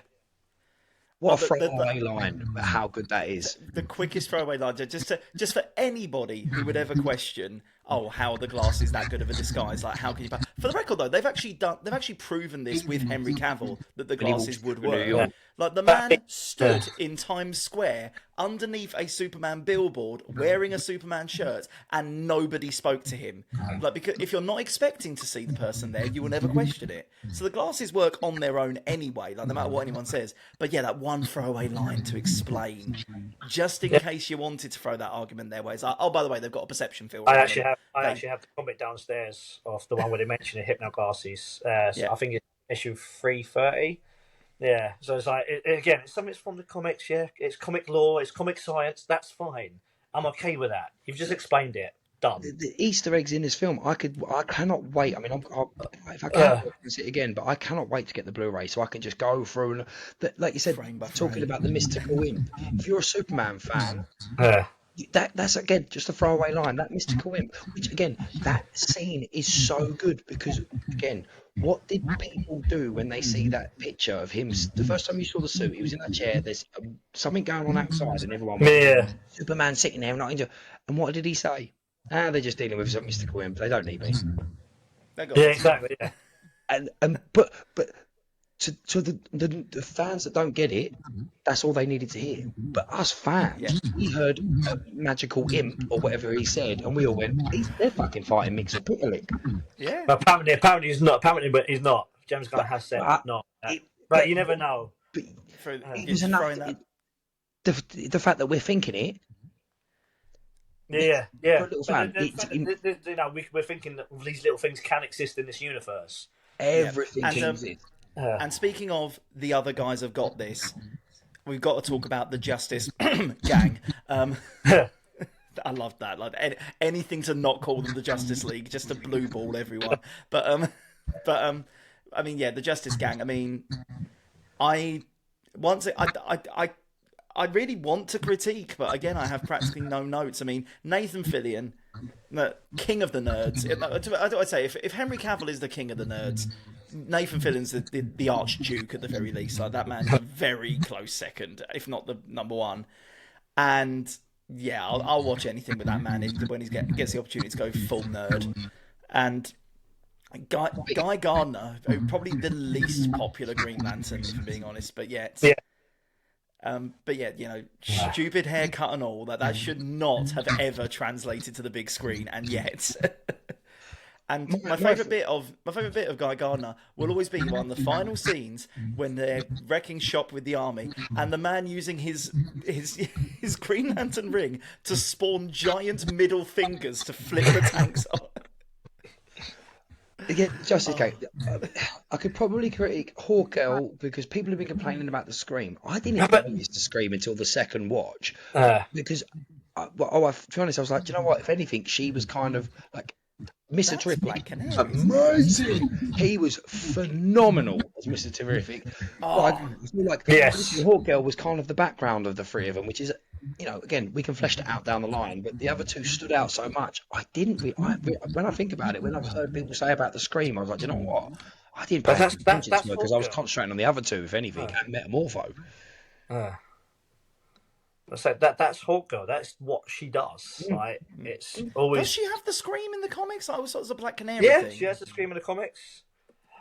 What a throwaway line! How good that is. The quickest throwaway line, just for anybody who would ever question, oh, how are the glasses that good of a disguise? Like, how can you? For the record, though, they've actually proven this with Henry Cavill that the When he walks glasses would through New work. York. Like the man stood in Times Square underneath a Superman billboard wearing a Superman shirt, and nobody spoke to him. Like, because if you're not expecting to see the person there, you will never question it. So the glasses work on their own anyway, like no matter what anyone says. But yeah, that one throwaway line to explain, just in case you wanted to throw that argument their way. It's like, oh, by the way, they've got a perception filter. I actually have the comic downstairs of the one where they mention the hypno glasses. So I think it's issue 330. Yeah, so it's like again, it's something from the comics. Yeah, it's comic lore, it's comic science. That's fine. I'm okay with that. You've just explained it. Done. The Easter eggs in this film, I cannot wait. I mean, if I can see it again, but I cannot wait to get the Blu-ray so I can just go through and, like you said, talking about the mystical imp. If you're a Superman fan, that's again just a throwaway line. That mystical imp, which again, that scene is so good because again, what did people do when they see that picture of him? The first time you saw the suit, he was in that chair. There's something going on outside, and everyone went, Superman sitting there, not into. And what did he say? They're just dealing with some mystical imp. They don't need me. Yeah, exactly. Yeah. But to the fans that don't get it, that's all they needed to hear. But us fans, we heard a magical imp or whatever he said, and we all went, they're fucking fighting Mixer-Pitalik. Yeah. But apparently he's not. But he's not. James Gunn has said not. But you never know. But it was enough. The fact that we're thinking it. Yeah. For a little fan, we're thinking that these little things can exist in this universe. Everything can exist. And speaking of the other guys have got this, we've got to talk about the Justice gang. I love that. Like anything to not call them the Justice League, just to blue ball everyone. But I mean, yeah, the Justice Gang. I mean, I really want to critique, but again, I have practically no notes. I mean, Nathan Fillion, the king of the nerds. I'd say if Henry Cavill is the king of the nerds, Nathan Fillion's the Archduke at the very least. Like that man's a very close second, if not the number one. And yeah, I'll watch anything with that man when he gets the opportunity to go full nerd. And Guy Gardner, probably the least popular Green Lantern, if I'm being honest, but yet. Yeah. But yeah, you know, stupid haircut and all that should not have ever translated to the big screen, and yet. And my favourite bit of Guy Gardner will always be one of the final scenes when they're wrecking shop with the army, and the man using his Green Lantern ring to spawn giant middle fingers to flip the tanks on. Yeah, Justice Gang. I could probably critique Hawkgirl because people have been complaining about the scream. I didn't notice the scream until the second watch because, to be honest, I was like, do you know what? If anything, she was kind of like Mr. Terrific. Amazing. He was phenomenal as Mr. Terrific. I feel like Hawkgirl was kind of the background of the three of them, which is, you know, again, we can flesh that out down the line, but the other two stood out so much. When I think about it, when I've heard people say about the scream, I was like, do you know what? I didn't pay attention to it because I was concentrating on the other two, if anything, and Metamorpho. I said that's Hawkgirl. That's what she does. Like it's always. Does she have the scream in the comics? I was sort of a Black Canary. Yeah, thing. she has the scream in the comics.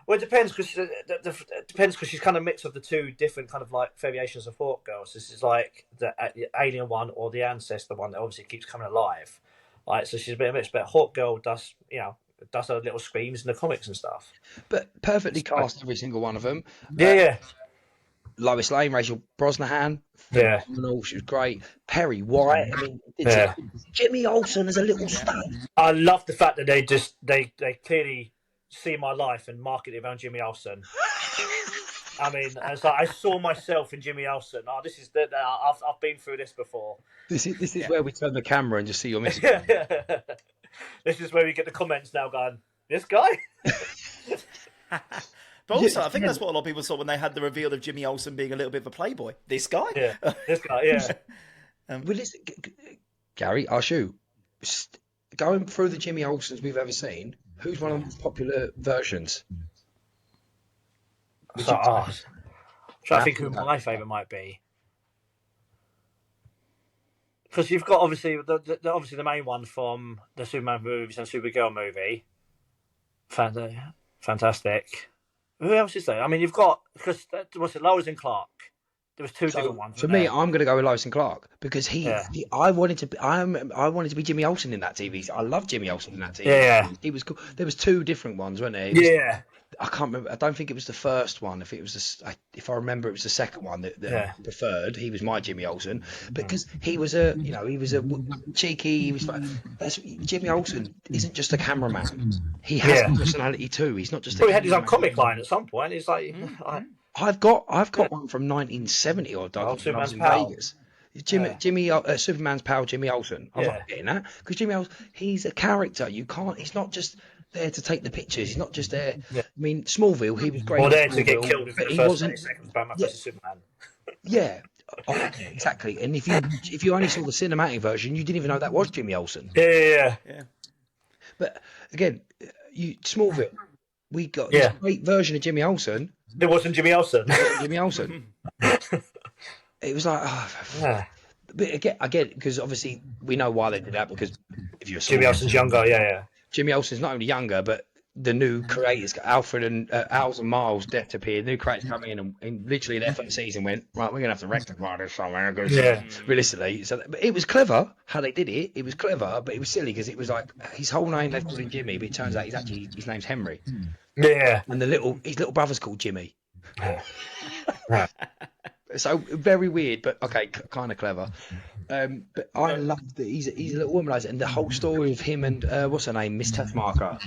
Well, it depends because she's kind of mix of the two different kind of like variations of Hawkgirl. So this is like the alien one or the ancestor one that obviously keeps coming alive. Like so, she's a bit of a mix. But Hawkgirl does her little screams in the comics and stuff. But perfectly cast every single one of them. Yeah. Lois Lane, Rachel Brosnahan, phenomenal. She was great. Perry White, I mean, Jimmy Olsen as a little stud. I love the fact that they clearly see my life and market it around Jimmy Olsen. I mean, it's like I saw myself in Jimmy Olsen. Oh, this is I've been through this before. This is where we turn the camera and just see your message. This is where we get the comments now going, this guy? But also, I think that's what a lot of people saw when they had the reveal of Jimmy Olsen being a little bit of a playboy. This guy? Yeah, this guy, yeah. Well, listen, Gary, I'll shoot. Going through the Jimmy Olsens we've ever seen, who's one of the most popular versions? I think who my favourite might be. because you've got obviously obviously the main one from the Superman movies and Supergirl movie. Fantastic. Who else is there? I mean, you've got because what's it? Lois and Clark. There was two different ones. For me, I'm going to go with Lois and Clark because I wanted to be Jimmy Olsen in that TV. I love Jimmy Olsen in that TV. Yeah. He was cool. There was two different ones, weren't there? Yeah. I can't remember. I don't think it was the first one. If I remember, it was the second one that I preferred. He was my Jimmy Olsen because he was a cheeky. He was Jimmy Olsen isn't just a cameraman. He has a personality too. He's not just. He had his own comic line at some point. It's like I've got one from 1970 or when I was in Vegas. Superman's pal, Jimmy Olsen. I was like getting that because Jimmy Olsen, he's a character. He's not just there to take the pictures. He's not just there. Yeah. I mean, Smallville, he was great. Or there to get killed within the first 30 seconds by Superman. Yeah. Exactly. And if you only saw the cinematic version, you didn't even know that was Jimmy Olsen. Yeah. But again, Smallville, we got this great version of Jimmy Olsen. It wasn't Jimmy Olsen. It was like, But again, I get it because obviously we know why they did that because if you're Jimmy Olsen's younger, Jimmy Olsen's not only younger, but the new creators, Alfred and Al's and Miles, Death appeared. New creators come in and literally their first season went right. We're gonna have to rectify this somewhere. Realistically, but it was clever how they did it. It was clever, but it was silly because it was like his whole name they called him Jimmy, but it turns out his name's Henry. Yeah, and his little brother's called Jimmy. So very weird, but okay, kind of clever. But I love that he's a little womanizer, and the whole story of him and what's her name, Miss Tessmacher.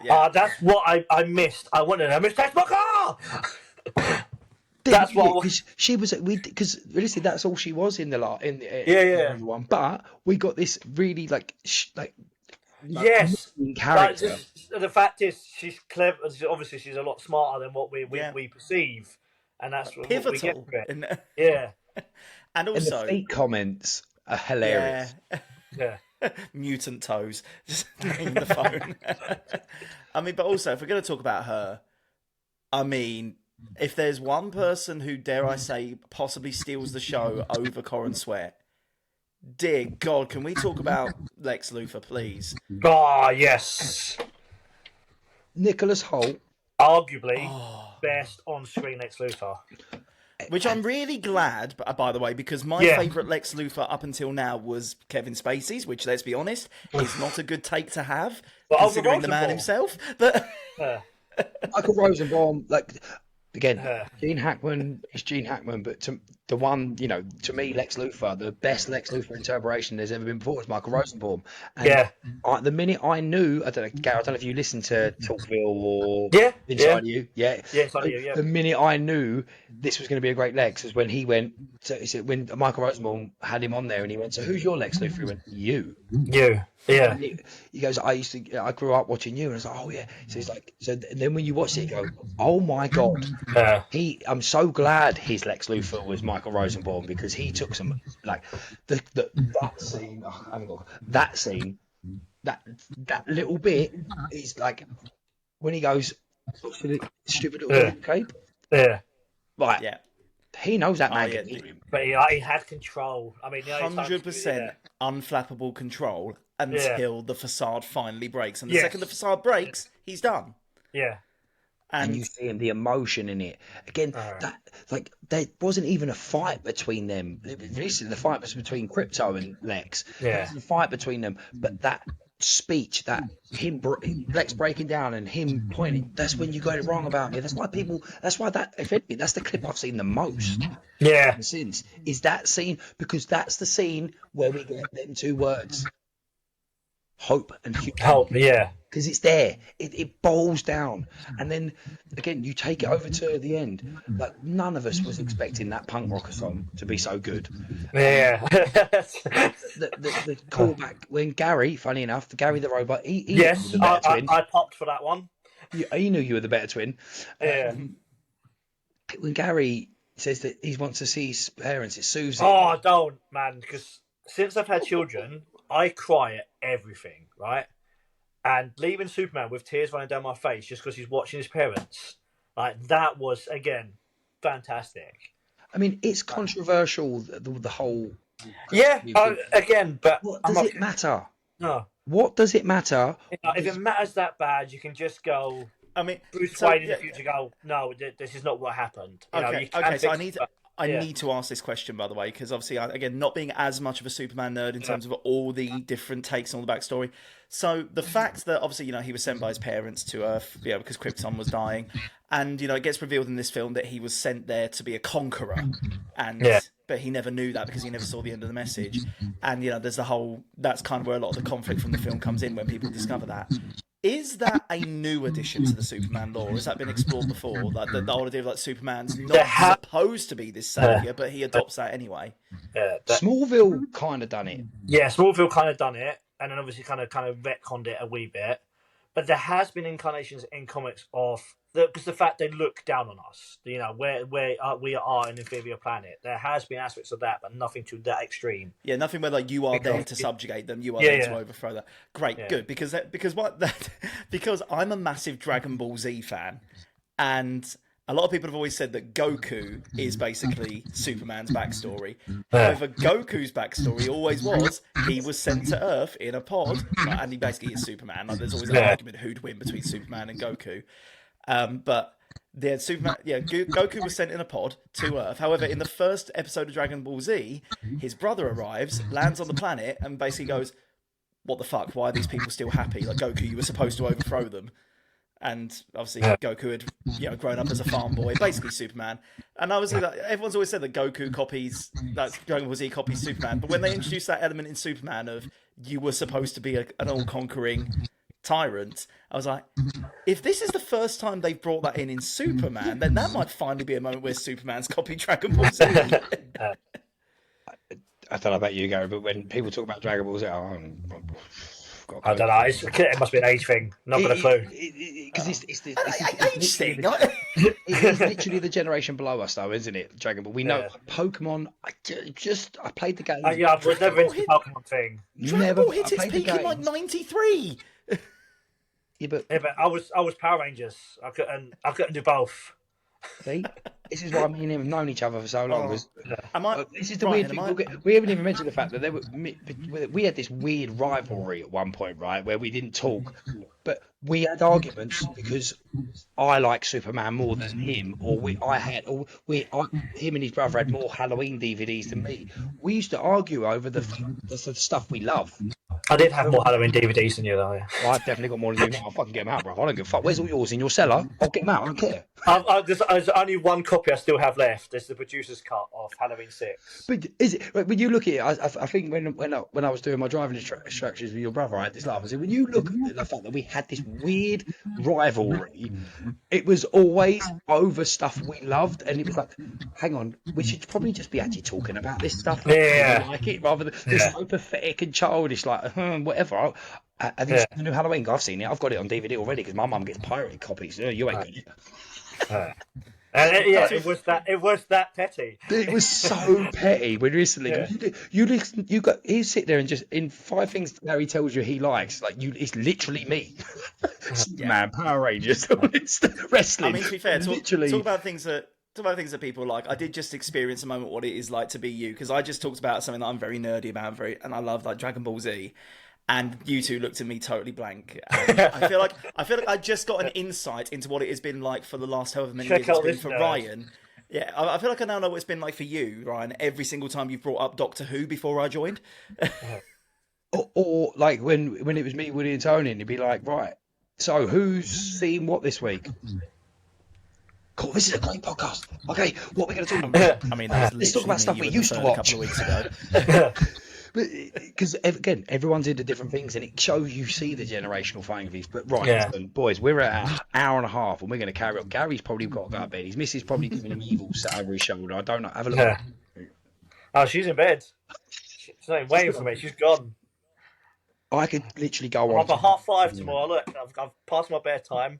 That's what I missed. I wanted to Miss Tessmacher. That's what she was. Because realistically, that's all she was in the one. But we got this really yes character. The fact is, she's clever. Obviously, she's a lot smarter than what we perceive. And that's pivotal. What we get for it. And also the fake comments are hilarious. Yeah. Mutant toes, just ringing the phone. I mean, but also if we're going to talk about her, I mean, if there's one person who, dare I say, possibly steals the show over Corin Sweat, dear God, can we talk about Lex Luthor, please? Yes. Nicholas Hoult, arguably best on-screen Lex Luthor. Which I'm really glad, by the way, because my favourite Lex Luthor up until now was Kevin Spacey's, which, let's be honest, is not a good take to have, considering the man himself. But Michael Rosenbaum, again, Gene Hackman is Gene Hackman, but the one, to me, Lex Luthor, the best Lex Luthor interpretation there's ever been before is Michael Rosenbaum. And the minute I knew, I don't know, Gary, I don't know if you listened to Talkville or Inside You. Inside You. The minute I knew this was going to be a great Lex is when he went. He said when Michael Rosenbaum had him on there, and he went, "So who's your Lex Luthor?" He went, "You." Yeah. He goes, I grew up watching you, and I was like, oh yeah. So he's like, and then when you watch it, you go, oh my God. I'm so glad his Lex Luthor was Michael Rosenbaum because he took some that scene, that little bit is like when he goes, stupid little cape. Right. Yeah. He knows that man can hit him. But he had control. I mean, 100% unflappable control until the facade finally breaks. And the second the facade breaks, he's done. Yeah. And you see him, the emotion in it. Again, there wasn't even a fight between them. Recently, the fight was between Crypto and Lex. Yeah. There was a fight between them. But that speech, that Lex breaking down and him pointing, that's when you got it wrong about me. That's why that offended me. That's the clip I've seen the most. Yeah. Since is that scene, because that's the scene where we get them two words. Hope and humanity. Hope, yeah. Because it's there. It boils down. And then, again, you take it over to the end. Like, none of us was expecting that punk rocker song to be so good. Yeah. The callback when Gary, funny enough, Gary the robot, he yes, was the better twin. I popped for that one. He knew you were the better twin. Yeah. When Gary says that he wants to see his parents, it's Susie. Oh, don't, man, because since I've had children, I cry at everything, right? And leaving Superman with tears running down my face just because he's watching his parents, that was, again, fantastic. I mean, it's controversial, the whole Yeah, again, but What does it matter? No. What does it matter? If it matters that bad, you can just go. I mean, Bruce Wayne in the future go, no, this is not what happened. So I need to ask this question, by the way, because obviously, again, not being as much of a Superman nerd in terms of all the different takes on the backstory. So the fact that obviously, he was sent by his parents to Earth, because Krypton was dying, and it gets revealed in this film that he was sent there to be a conqueror, but he never knew that because he never saw the end of the message. And there's that's kind of where a lot of the conflict from the film comes in when people discover that. Is that a new addition to the Superman lore? Has that been explored before? Like the whole idea of Superman's not supposed to be this savior, but he adopts that anyway. Smallville kind of done it. Yeah, Smallville kind of done it, and then obviously kind of retconned it a wee bit. But there has been incarnations in comics of because the fact they look down on us, where we are an inferior planet. There has been aspects of that, but nothing to that extreme. Yeah, nothing where you are there to subjugate them, you are there to overthrow them. Great, good, because I'm a massive Dragon Ball Z fan, and a lot of people have always said that Goku is basically Superman's backstory. However, Goku's backstory always was he was sent to Earth in a pod, and he basically is Superman. There's always an argument who'd win between Superman and Goku. But Goku was sent in a pod to Earth. However, in the first episode of Dragon Ball Z, his brother arrives, lands on the planet, and basically goes, "What the fuck? Why are these people still happy? Like Goku, you were supposed to overthrow them." And obviously, Goku had grown up as a farm boy, basically Superman. And obviously, everyone's always said that Goku that Dragon Ball Z copies Superman. But when they introduced that element in Superman of you were supposed to be an all-conquering tyrant, I was like, if this is the first time they've brought that in Superman, then that might finally be a moment where Superman's copied Dragon Ball Z. I don't know about you, Gary, but when people talk about Dragon Ball Z, I don't know. It must be an age thing. Not got a clue. Because it's the age thing. It's literally the generation below us, though, isn't it? Dragon Ball. We know Pokemon. I played the game. I was never into the Pokemon thing. Dragon Ball hit its peak in 93. Yeah, but I was Power Rangers. I couldn't do both. See, this is why me and him have known each other for so long. This is the right, weird thing. We haven't even mentioned the fact that we had this weird rivalry at one point, right, where we didn't talk, but we had arguments because I like Superman more than him, him and his brother had more Halloween DVDs than me. We used to argue over the stuff we love. I did have more Halloween DVDs than you, though. Yeah. Well, I've definitely got more than you. I'll fucking get them out, bro. I don't give a fuck. Where's all yours? In your cellar? I'll get them out. I don't care. There's only one copy I still have left. It's the producer's cut of Halloween 6. But is it when you look at it? I think when I was doing my driving instructions with your brother, I had this laugh. I said, when you look at the fact that we had this weird rivalry, it was always over stuff we loved, and it was like, hang on, we should probably just be actually talking about this stuff. Yeah, like it rather than this so pathetic and childish, like whatever. Have you seen the new Halloween? I've seen it. I've got it on DVD already because my mum gets pirated copies. You ain't got it. It was that petty. It was so petty when recently you sit there and just in 5 things Gary tells you he likes, it's literally me. Man, Power Rangers, wrestling. I mean, to be fair, talk about things that people like. I did just experience a moment what it is like to be you, because I just talked about something that I'm very nerdy about, and I love, like Dragon Ball Z. And you two looked at me totally blank. I feel like I just got an insight into what it has been like for the last however many years it's been for Ryan. Yeah, I feel like I now know what it's been like for you, Ryan, every single time you've brought up Doctor Who before I joined. or like when it was me, Woody and Tony, and you'd be like, right, so who's seen what this week? Cool, this is a great podcast. Okay, what are we going to talk about? I mean, let's talk about stuff we used to watch a couple of weeks ago. Because again, everyone's into different things, and it shows you see the generational fighting things. But listen, boys, we're at an hour and a half, and we're going to carry on. Gary's probably got to go to bed. His missus probably giving him evil sat over his shoulder. I don't know. Have a look. Oh, she's in bed. She's not waiting for me. She's gone. I could literally go I'm on. up at 5:30 tomorrow. Look, I've passed my bedtime.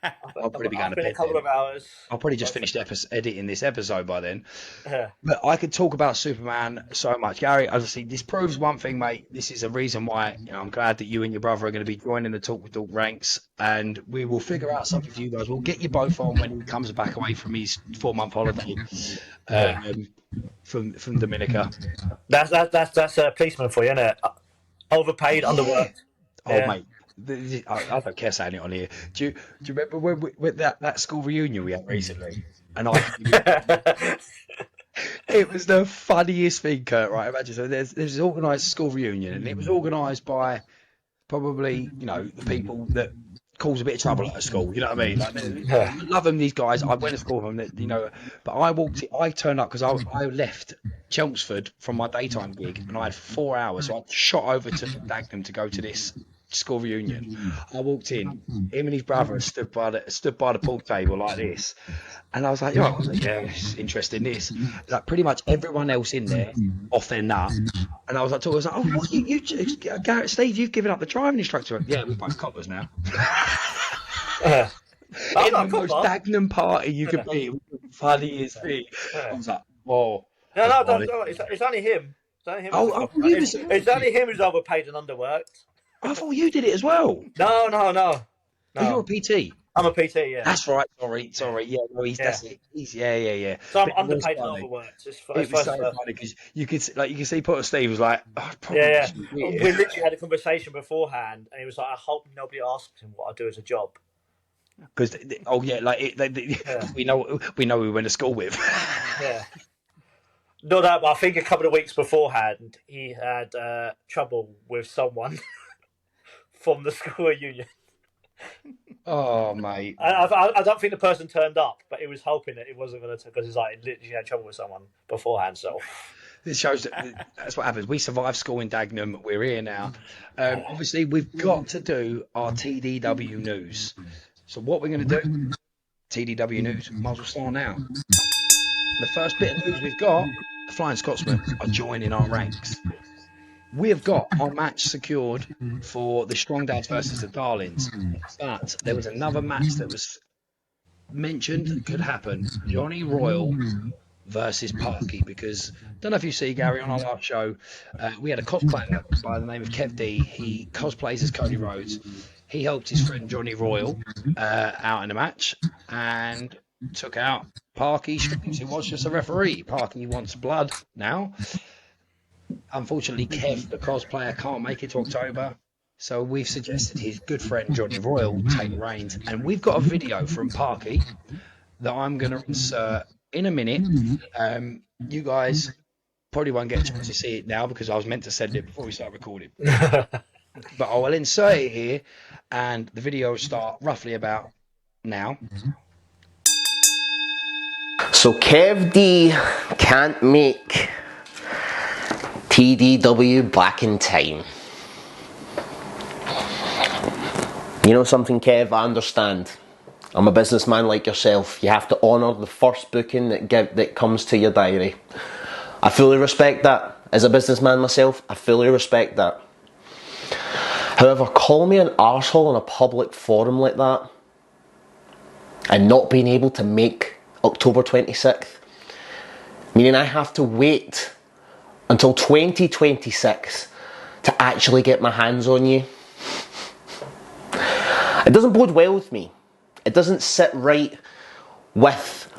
I'll probably be going to been a bed couple then. of hours. I'll probably just finished editing this episode by then. Yeah. But I could talk about Superman so much. Gary, obviously, this proves one thing, mate. This is a reason why I'm glad that you and your brother are going to be joining the Talk with Dork ranks, and we will figure out something for you guys. We'll get you both on when he comes back away from his 4-month holiday from Dominica. That's a policeman for you, isn't it? Overpaid, underworked. Oh, mate. I don't care saying it on here. Do you remember when that school reunion we had recently? And it was the funniest thing, Kurt. Right? Imagine so. There's this organised school reunion, and it was organised by probably the people that cause a bit of trouble at a school. You know what I mean? Like, I love them, these guys. I went to school with them. But I turned up because I left Chelmsford from my daytime gig, and I had 4 hours. So I shot over to Dagenham to go to this school reunion. I walked in, him and his brother stood by the pool table like this, and I was like, yeah, it's interesting this. Like pretty much everyone else in there off their nut, and I was like, oh, what, you Garrett, Steve, you've given up the driving instructor. Yeah, we're both coppers now. In the most Dagenham party you could be, it was the funniest thing. I was like, whoa. No, it's only him. It's only him. It's only him who's overpaid and underworked. I thought you did it as well. No. Oh, you're a PT. I'm a PT, yeah. That's right. Sorry. Yeah, no, that's it. Yeah. So I'm underpaid and overworked. It was so funny because you could see Potter Steve was like, We literally had a conversation beforehand, and he was like, I hope nobody asks him what I do as a job. Because we know we went to school with. Yeah. No, that. But I think a couple of weeks beforehand, he had trouble with someone from the school reunion. Oh, mate. I don't think the person turned up, but he was hoping that it wasn't going to, because he's like, he literally had trouble with someone beforehand. So this shows that's what happens. We survived school in Dagenham. We're here now. Obviously, we've got to do our TDW news. So what we're going to do, TDW news, might as well start now. The first bit of news we've got, the Flying Scotsmen are joining our ranks. We have got our match secured for the Strong Dads versus the Darlings, but there was another match that was mentioned that could happen. Johnny Royal versus Parky, because I don't know if you see, Gary, on our last show, we had a cosplayer by the name of Kev D. He cosplays as Cody Rhodes. He helped his friend Johnny Royal out in a match and took out Parky Streams, who was just a referee. Parky wants blood now. Unfortunately, Kev, the cosplayer, can't make it to October, so we've suggested his good friend Johnny Royal take reins, and we've got a video from Parky that I'm going to insert in a minute. You guys probably won't get a chance to see it now because I was meant to send it before we start recording. But I will insert it here, and the video will start roughly about now. So Kev D can't make TDW back in time. You know something, Kev? I understand. I'm a businessman like yourself. You have to honour the first booking that comes to your diary. I fully respect that. As a businessman myself, I fully respect that. However, call me an arsehole in a public forum like that and not being able to make October 26th, meaning I have to wait until 2026 to actually get my hands on you. It doesn't bode well with me. It doesn't sit right with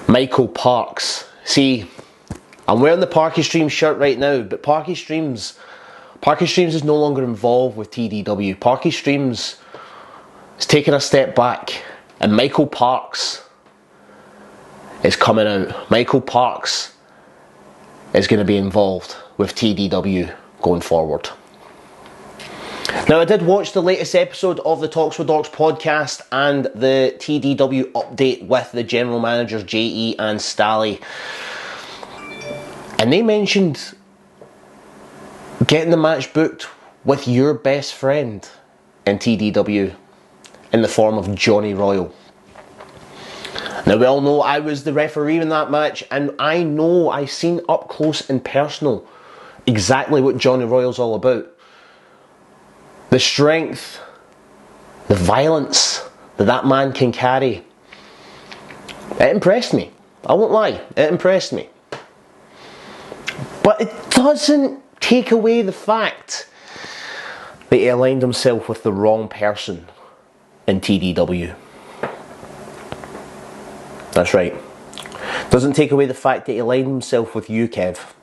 Michael Parks. See, I'm wearing the Parky Streams shirt right now, but Parky Streams is no longer involved with TDW. Parky Streams is taking a step back, and Michael Parks is coming out. Michael Parks is going to be involved with TDW going forward. Now, I did watch the latest episode of the Talks with Dorks podcast and the TDW update with the general managers JE and Stally, and they mentioned getting the match booked with your best friend in TDW in the form of Johnny Royal. Now, we all know I was the referee in that match, and I know I've seen up close and personal exactly what Johnny Royal's all about. The strength, the violence that man can carry, it impressed me. I won't lie, it impressed me. But it doesn't take away the fact that he aligned himself with the wrong person in TDW. That's right. Doesn't take away the fact that he aligned himself with you, Kev.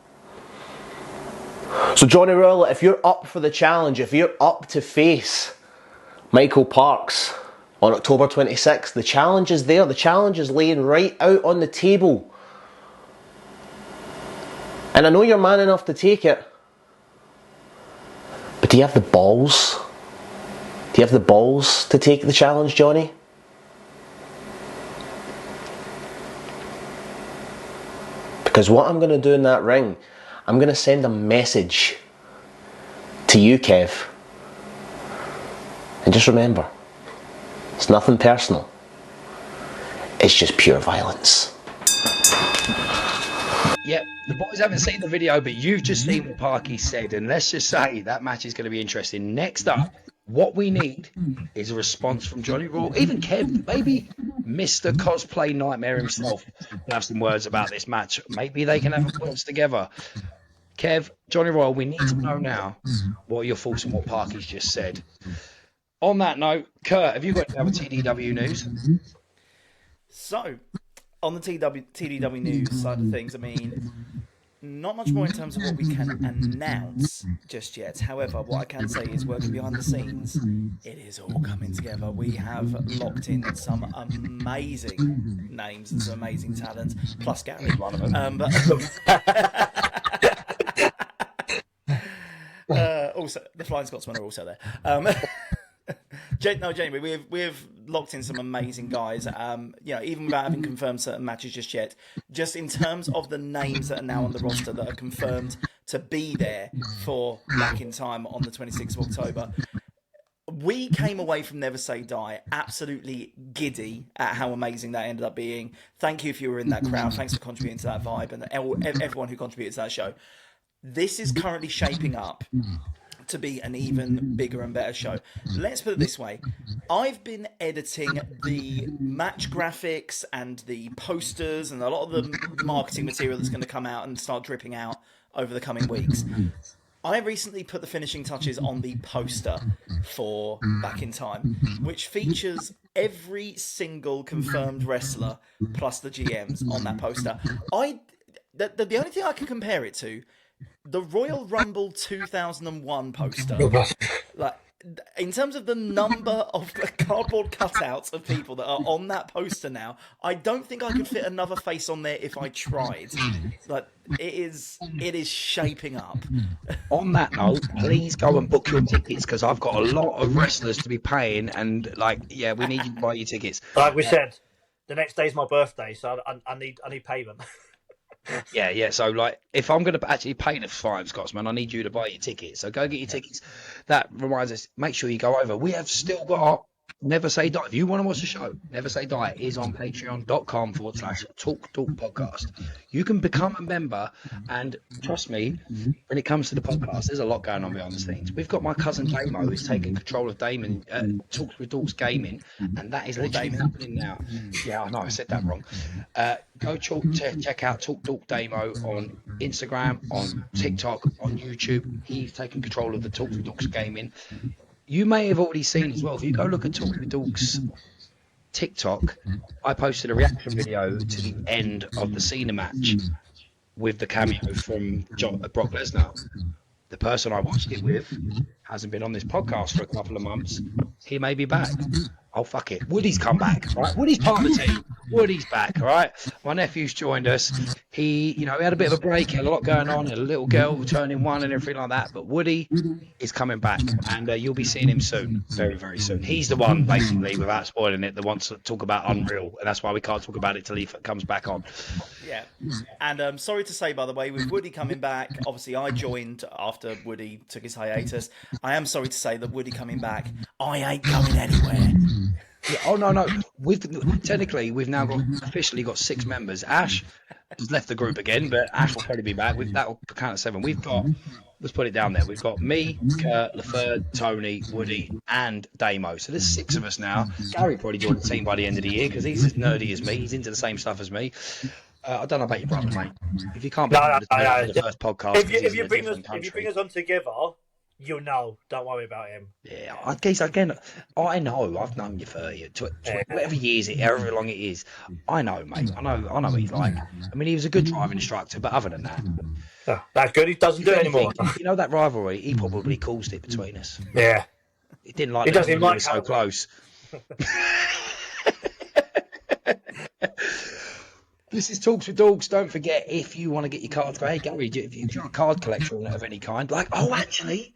So Johnny Royal, if you're up for the challenge, if you're up to face Michael Parks on October 26th, the challenge is there. The challenge is laying right out on the table. And I know you're man enough to take it. But do you have the balls? Do you have the balls to take the challenge, Johnny? Because what I'm going to do in that ring, I'm going to send a message to you, Kev. And just remember, it's nothing personal. It's just pure violence. Yep, the boys haven't seen the video, but you've just seen what Parky said, and let's just say that match is going to be interesting. Next up, what we need is a response from Johnny Raw, even Kev, maybe Mr. Cosplay Nightmare himself can have some words about this match. Maybe they can have words together. Kev, Johnny Royal, we need to know now what are your thoughts on what Parky's just said. On that note, Kurt, have you got any other TDW news? So, on the TDW news side of things, I mean, not much more in terms of what we can announce just yet. However, what I can say is working behind the scenes, it is all coming together. We have locked in some amazing names and some amazing talent, plus Gary. One of them. Also, the Flying Scotsmen are also there. No, genuinely, we've locked in some amazing guys. Even without having confirmed certain matches just yet, just in terms of the names that are now on the roster that are confirmed to be there for Back in Time on the 26th of October. We came away from Never Say Die absolutely giddy at how amazing that ended up being. Thank you if you were in that crowd. Thanks for contributing to that vibe and everyone who contributed to that show. This is currently shaping up to be an even bigger and better show. Let's put it this way. I've been editing the match graphics and the posters and a lot of the marketing material that's going to come out and start dripping out over the coming weeks. I recently put the finishing touches on the poster for Back in Time, which features every single confirmed wrestler plus the GMs on that poster. The only thing I can compare it to, the Royal Rumble 2001 poster, like in terms of the number of cardboard cutouts of people that are on that poster now, I don't think I could fit another face on there if I tried. Like it is shaping up. On that note, please go and book your tickets because I've got a lot of wrestlers to be paying, and we need you to buy your tickets. Like we said, the next day's my birthday, so I need payment. Yeah. So, if I'm going to actually pay the Flying Scotsman, I need you to buy your tickets. So go get your tickets. That reminds us, make sure you go over. We have still got Never Say Die. If you want to watch the show, Never Say Die is on patreon.com/TalkDork podcast. You can become a member, and trust me, when it comes to the podcast, there's a lot going on behind the scenes. We've got my cousin Damo who's taking control of Damon, Talks with Dorks Gaming, and that is literally happening now. Yeah, I know, I said that wrong. Go check out TalkDorkDamo on Instagram, on TikTok, on YouTube. He's taking control of the Talks with Dorks Gaming. You may have already seen as well, if you go look at Talk with Dorks TikTok, I posted a reaction video to the end of the Cena match with the cameo from Brock Lesnar. The person I watched it with hasn't been on this podcast for a couple of months. He may be back. Oh, fuck it. Woody's come back, right? Woody's part of the team. Woody's back, all right? My nephew's joined us. He had a bit of a break, had a lot going on, a little girl turning one and everything like that. But Woody is coming back, and you'll be seeing him soon, very, very soon. He's the one, basically, without spoiling it, that wants to talk about Unreal, and that's why we can't talk about it till he comes back on. Yeah. And sorry to say, by the way, with Woody coming back, obviously I joined after Woody took his hiatus. I am sorry to say that Woody coming back, I ain't going anywhere. Yeah, oh no! We've now officially got 6 members. Ash has left the group again, but Ash will probably be back. That will count as 7. We've got let's put it down there. We've got me, Kurt, Laferde, Tony, Woody, and Damo. So there's 6 of us now. Gary probably joined the team by the end of the year because he's as nerdy as me. He's into the same stuff as me. I don't know about your brother, mate. If you can't be No. the first podcast, If you bring us on together, you'll know. Don't worry about him. Yeah, I guess again, I know. I've known you for whatever years however long it is. I know, mate. I know what he's like. I mean, he was a good driving instructor, but other than that, That's good. He doesn't do it anymore. You know that rivalry? He probably caused it between us. Yeah. He didn't like. He doesn't we like were so close. This is Talks with Dorks. Don't forget, if you want to get your cards, hey Gary, if you're a card collector of any kind, actually,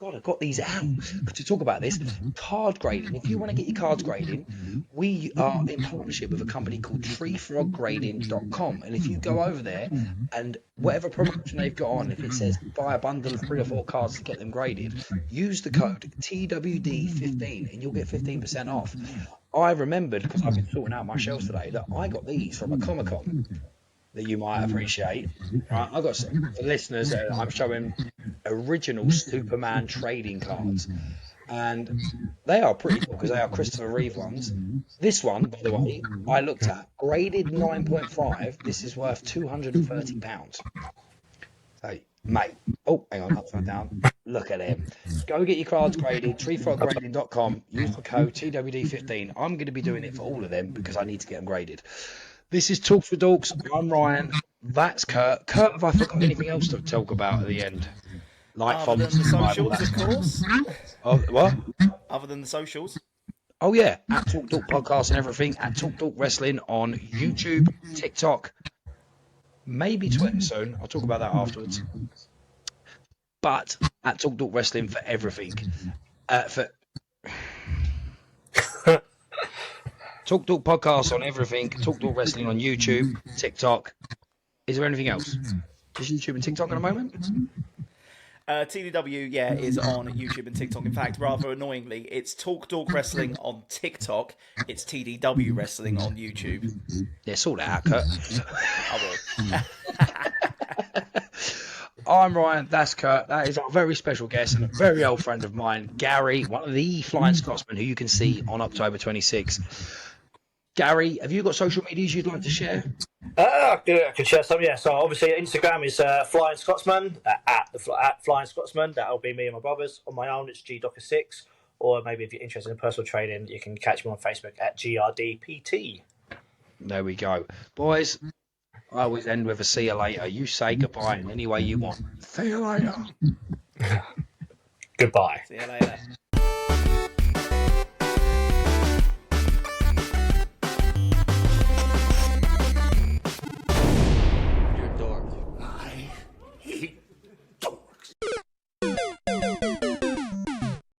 God, I've got these out to talk about this. Card grading. If you want to get your cards grading, we are in partnership with a company called treefroggrading.com. And if you go over there and whatever promotion they've got on, if it says buy a bundle of 3 or 4 cards to get them graded, use the code TWD15 and you'll get 15% off. I remembered, because I've been sorting out my shelves today, that I got these from a Comic-Con that you might appreciate. Right, I've got some for listeners. I'm showing original Superman trading cards, and they are pretty cool because they are Christopher Reeve ones. This one, by the way, I looked at, graded 9.5. This is worth £230. So, mate, oh, hang on, upside down. Look at him. Go get your cards graded, treefroggrading.com. Use the code TWD15. I'm going to be doing it for all of them because I need to get them graded. This is Talks with Dorks. I'm Ryan. That's Kurt. Kurt, have I forgot anything else to talk about at the end? Like Other than the socials, of course. Oh, what? Other than the socials. Oh, yeah. At TalkDork Podcast and everything. At TalkDork Wrestling on YouTube, TikTok, maybe Twitter soon. I'll talk about that afterwards. But at TalkDork Wrestling for everything. TalkDork Podcast on everything. TalkDork Wrestling on YouTube, TikTok. Is there anything else? Just YouTube and TikTok at the moment? TDW, is on YouTube and TikTok. In fact, rather annoyingly, it's TalkDork Wrestling on TikTok. It's TDW Wrestling on YouTube. Yeah, sort that out, Kurt. I will. I'm Ryan, that's Kurt. That is our very special guest and a very old friend of mine, Gary, one of the Flying Scotsmen who you can see on October 26th. Gary, have you got social medias you'd like to share? I can share some, yeah. So obviously Instagram is Flying Scotsman, at Flying Scotsman. That'll be me and my brothers. On my own, it's GDocker6. Or maybe if you're interested in personal training, you can catch me on Facebook at GRDPT. There we go. Boys, I always end with a see you later. You say goodbye in any way you want. See you later. Goodbye. See you later.